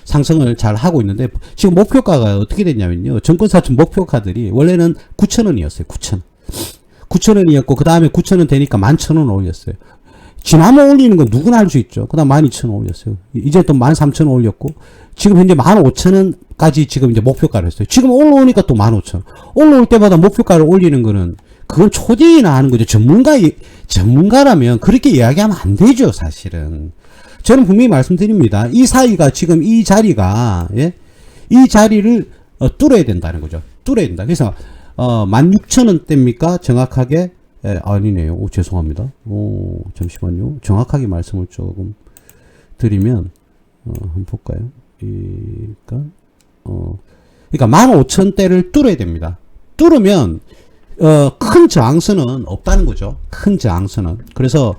Speaker 1: 상승을 잘 하고 있는데 지금 목표가가 어떻게 됐냐면요. 정권사촌 목표가들이 원래는 9,000원이었어요. 9,000원. 9,000원이었고 그 다음에 9,000원 되니까 11,000원 올렸어요. 지난번 올리는 건 누구나 할 수 있죠. 그 다음 12,000원 올렸어요. 이제 또 13,000원 올렸고, 지금 현재 15,000원까지 지금 이제 목표가를 했어요. 지금 올라오니까 또 15,000원. 올라올 때마다 목표가를 올리는 거는, 그건 초딩이나 하는 거죠. 전문가라면 그렇게 이야기하면 안 되죠, 사실은. 저는 분명히 말씀드립니다. 이 사이가 지금 이 자리가, 예? 이 자리를 뚫어야 된다는 거죠. 뚫어야 된다. 그래서, 16,000원대입니까? 정확하게. 아니네요. 죄송합니다. 잠시만요. 정확하게 말씀을 조금 드리면, 한번 볼까요? 그러니까 15,000대를 뚫어야 됩니다. 뚫으면, 큰 저항선은 없다는 거죠. 큰 저항선은. 그래서,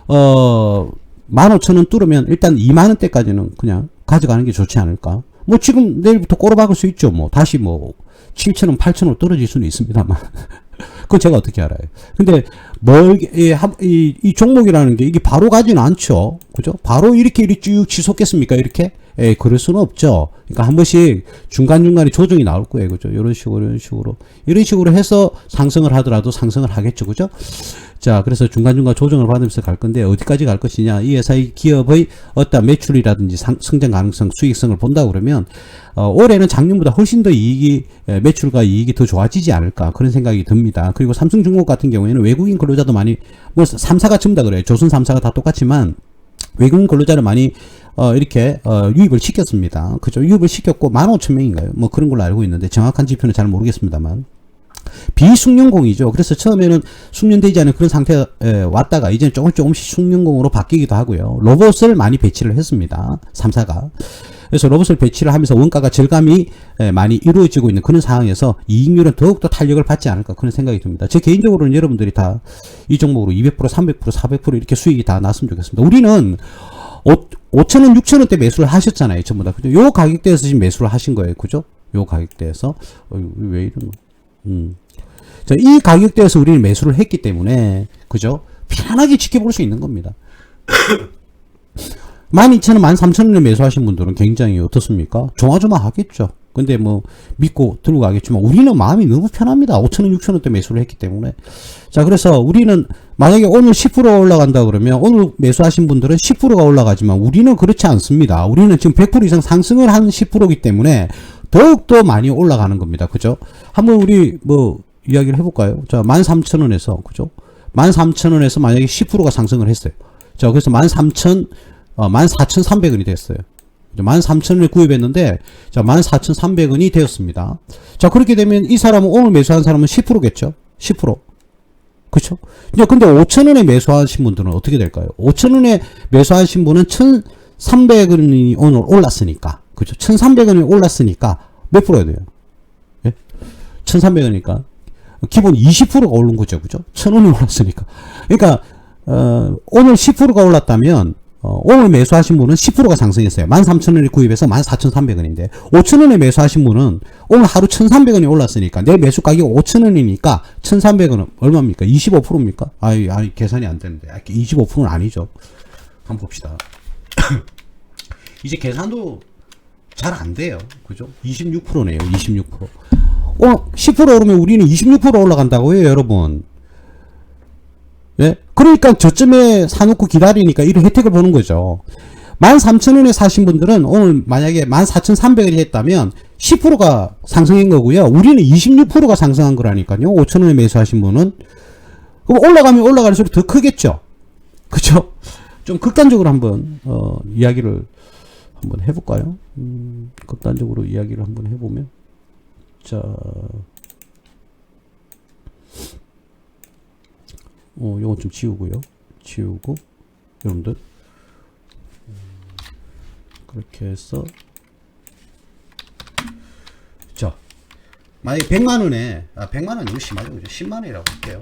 Speaker 1: 15,000원 뚫으면 일단 20,000원대까지는 그냥 가져가는 게 좋지 않을까. 뭐 지금 내일부터 꼬라박을 수 있죠. 뭐 다시 뭐 7,000원, 8,000원 떨어질 수는 있습니다만. 그건 제가 어떻게 알아요. 근데 이 종목이라는 게 이게 바로 가지는 않죠. 그죠? 바로 이렇게 쭉 지속겠습니까? 이렇게? 그럴 수는 없죠. 그러니까 한 번씩 중간중간에 조정이 나올 거예요. 그죠? 이런 식으로 해서 상승을 하더라도 상승을 하겠죠. 그죠? 자, 그래서 중간중간 조정을 받으면서 갈 건데, 어디까지 갈 것이냐. 이 회사의 기업의 어떤 매출이라든지 성장 가능성, 수익성을 본다 그러면, 올해는 작년보다 훨씬 더 매출과 이익이 더 좋아지지 않을까. 그런 생각이 듭니다. 그리고 삼성중공업 같은 경우에는 외국인 근로자도 많이, 뭐, 3사가 전부 다 그래요. 조선 3사가 다 똑같지만, 외국인 근로자를 많이, 이렇게, 유입을 시켰습니다. 그죠? 유입을 시켰고, 15,000명인가요? 뭐 그런 걸로 알고 있는데, 정확한 지표는 잘 모르겠습니다만. 비숙련공이죠. 그래서 처음에는 숙련되지 않은 그런 상태에 왔다가 이제는 조금씩 숙련공으로 바뀌기도 하고요. 로봇을 많이 배치를 했습니다. 3사가. 그래서 로봇을 배치를 하면서 원가가 절감이 많이 이루어지고 있는 그런 상황에서 이익률은 더욱더 탄력을 받지 않을까 그런 생각이 듭니다. 제 개인적으로는 여러분들이 다 이 종목으로 200%, 300%, 400% 이렇게 수익이 다 났으면 좋겠습니다. 우리는 5,000원, 6,000원대 매수를 하셨잖아요. 전부 다. 그죠? 요 가격대에서 지금 매수를 하신 거예요. 그죠? 요 가격대에서. 왜 이러노? 자, 이 가격대에서 우리는 매수를 했기 때문에, 그죠? 편하게 지켜볼 수 있는 겁니다. 12,000원, 13,000원에 매수하신 분들은 굉장히 어떻습니까? 조마조마하겠죠. 근데 뭐, 믿고 들고 가겠지만, 우리는 마음이 너무 편합니다. 5,000원, 6,000원대 매수를 했기 때문에. 자, 그래서 우리는, 만약에 오늘 10%가 올라간다 그러면, 오늘 매수하신 분들은 10%가 올라가지만, 우리는 그렇지 않습니다. 우리는 지금 100% 이상 상승을 한 10%이기 때문에, 더욱더 많이 올라가는 겁니다. 그죠? 한번 우리, 이야기를 해볼까요? 자, 13,000원에서, 그죠? 13,000원에서 만약에 10%가 상승을 했어요. 자, 그래서 14,300원이 됐어요. 13,000원에 구입했는데, 자, 14,300원이 되었습니다. 자, 그렇게 되면 이 사람은 오늘 매수한 사람은 10%겠죠? 10%. 그쵸? 근데 5,000원에 매수하신 분들은 어떻게 될까요? 5,000원에 매수하신 분은 1,300원이 오늘 올랐으니까. 그죠? 1,300원이 올랐으니까 몇 프로야 돼요? 예? 1,300원이니까. 기본 20%가 오른 거죠. 그죠? 1,000원이 올랐으니까. 그러니까, 오늘 10%가 올랐다면, 오늘 매수하신 분은 10%가 상승했어요. 13,000원에 구입해서 14,300원인데, 5,000원에 매수하신 분은 오늘 하루 1,300원이 올랐으니까, 내 매수 가격 5,000원이니까, 1,300원은 얼마입니까? 25%입니까? 아이, 계산이 안 되는데. 25%는 아니죠. 한번 봅시다. 이제 계산도 잘 안 돼요. 그죠? 26%네요. 26%. 10% 오르면 우리는 26% 올라간다고요, 여러분. 예? 그러니까 저쯤에 사놓고 기다리니까 이런 혜택을 보는 거죠. 13,000원에 사신 분들은 오늘 만약에 14,300원이 했다면 10%가 상승한 거고요. 우리는 26%가 상승한 거라니까요. 5,000원에 매수하신 분은. 그럼 올라가면 올라갈수록 더 크겠죠. 그죠? 좀 극단적으로 한번, 이야기를 한번 해볼까요? 극단적으로 이야기를 한번 해보면. 자, 요건 좀 지우고요. 지우고, 여러분들. 그렇게 해서. 자, 만약에 100만원에, 100만원 너무 심하죠. 그죠? 10만원이라고 할게요.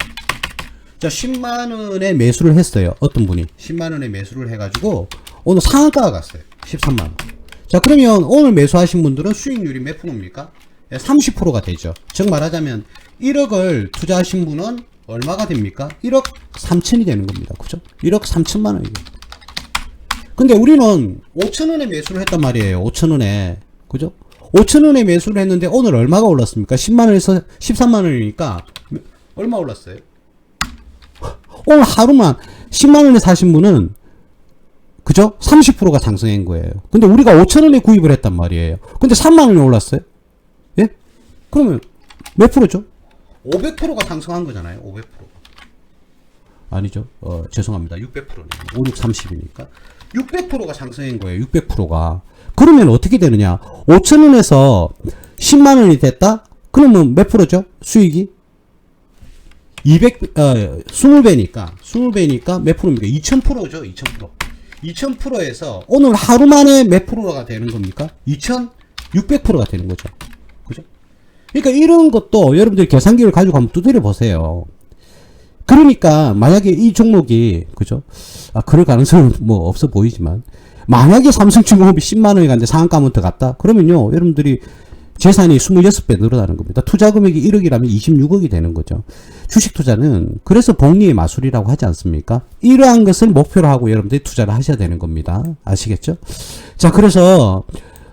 Speaker 1: 자, 10만원에 매수를 했어요. 어떤 분이. 10만원에 매수를 해가지고, 오늘 상한가가 갔어요. 13만원. 자, 그러면 오늘 매수하신 분들은 수익률이 몇 프로입니까? 30%가 되죠. 즉 말하자면 1억을 투자하신 분은 얼마가 됩니까? 1억 3천이 되는 겁니다. 그죠? 1억 3천만 원이에요. 근데 우리는 5천원에 매수를 했단 말이에요. 5천원에. 그죠? 5천원에 매수를 했는데 오늘 얼마가 올랐습니까? 10만원에서 13만원이니까 얼마 올랐어요? 오늘 하루만 10만원에 사신 분은 그죠? 30%가 상승한 거예요. 근데 우리가 5천원에 구입을 했단 말이에요. 근데 3만원이 올랐어요? 예? 그러면 몇 프로죠? 500%가 상승한 거잖아요. 500%. 아니죠. 죄송합니다. 600%네요. 5, 6, 30이니까. 600%가 상승한 거예요. 600%가. 그러면 어떻게 되느냐? 5천원에서 10만원이 됐다? 그러면 몇 프로죠? 수익이? 20배니까 몇 프로입니까? 2000%죠. 2000%. 2000%에서 오늘 하루 만에 몇 프로가 되는 겁니까? 2600%가 되는 거죠. 그죠? 그러니까 이런 것도 여러분들이 계산기를 가지고 한번 두드려 보세요. 그러니까 만약에 이 종목이 그죠? 그럴 가능성은 뭐 없어 보이지만 만약에 삼성중공업이 10만원이 갔는데 상한가면 더 갔다? 그러면요 여러분들이 재산이 26배 늘어나는 겁니다. 투자 금액이 1억이라면 26억이 되는 거죠. 주식 투자는 그래서 복리의 마술이라고 하지 않습니까? 이러한 것을 목표로 하고 여러분들이 투자를 하셔야 되는 겁니다. 아시겠죠? 자, 그래서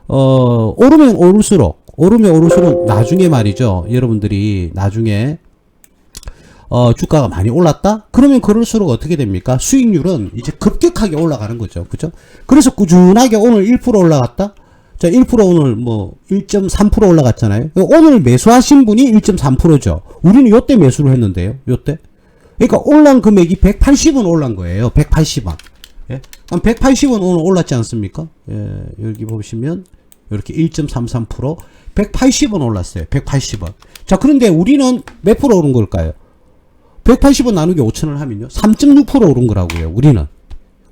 Speaker 1: 오르면 오를수록 나중에 말이죠. 여러분들이 나중에 주가가 많이 올랐다? 그러면 그럴수록 어떻게 됩니까? 수익률은 이제 급격하게 올라가는 거죠. 그죠? 그래서 꾸준하게 오늘 1% 올라갔다? 자, 1% 오늘 뭐 1.3% 올라갔잖아요. 오늘 매수하신 분이 1.3%죠. 우리는 요때 매수를 했는데요. 요때. 그러니까 올란 금액이 180원 올란 거예요. 180원. 예? 180원 오늘 올랐지 않습니까? 예, 여기 보시면 이렇게 1.33% 180원 올랐어요. 180원. 자, 그런데 우리는 몇 프로 오른 걸까요? 180원 나누기 5천원 하면요. 3.6% 오른 거라고요. 우리는.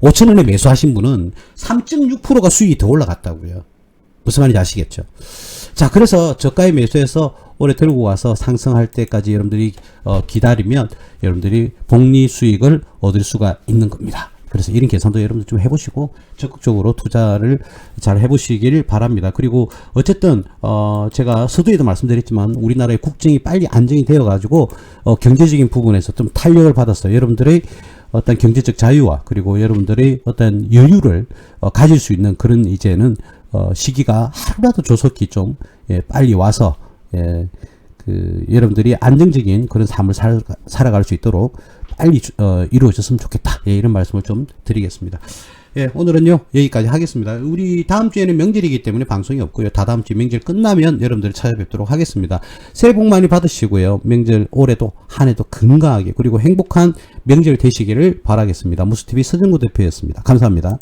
Speaker 1: 5천원에 매수하신 분은 3.6%가 수익이 더 올라갔다고요. 무슨 말인지 아시겠죠? 자, 그래서 저가에 매수해서 올해 들고 와서 상승할 때까지 여러분들이 기다리면 여러분들이 복리 수익을 얻을 수가 있는 겁니다. 그래서 이런 계산도 여러분들 좀 해보시고 적극적으로 투자를 잘 해보시길 바랍니다. 그리고 어쨌든 제가 서두에도 말씀드렸지만 우리나라의 국정이 빨리 안정이 되어 가지고 경제적인 부분에서 좀 탄력을 받았어요. 여러분들의 어떤 경제적 자유와 그리고 여러분들의 어떤 여유를 가질 수 있는 그런 이제는 시기가 하루라도 조속히 좀 빨리 와서 여러분들이 안정적인 그런 삶을 살아갈 수 있도록 빨리 이루어졌으면 좋겠다. 이런 말씀을 좀 드리겠습니다. 오늘은요 여기까지 하겠습니다. 우리 다음 주에는 명절이기 때문에 방송이 없고요. 다다음 주 명절 끝나면 여러분들을 찾아뵙도록 하겠습니다. 새해 복 많이 받으시고요. 명절 올해도 한 해도 건강하게 그리고 행복한 명절 되시기를 바라겠습니다. 무스TV 서정구 대표였습니다. 감사합니다.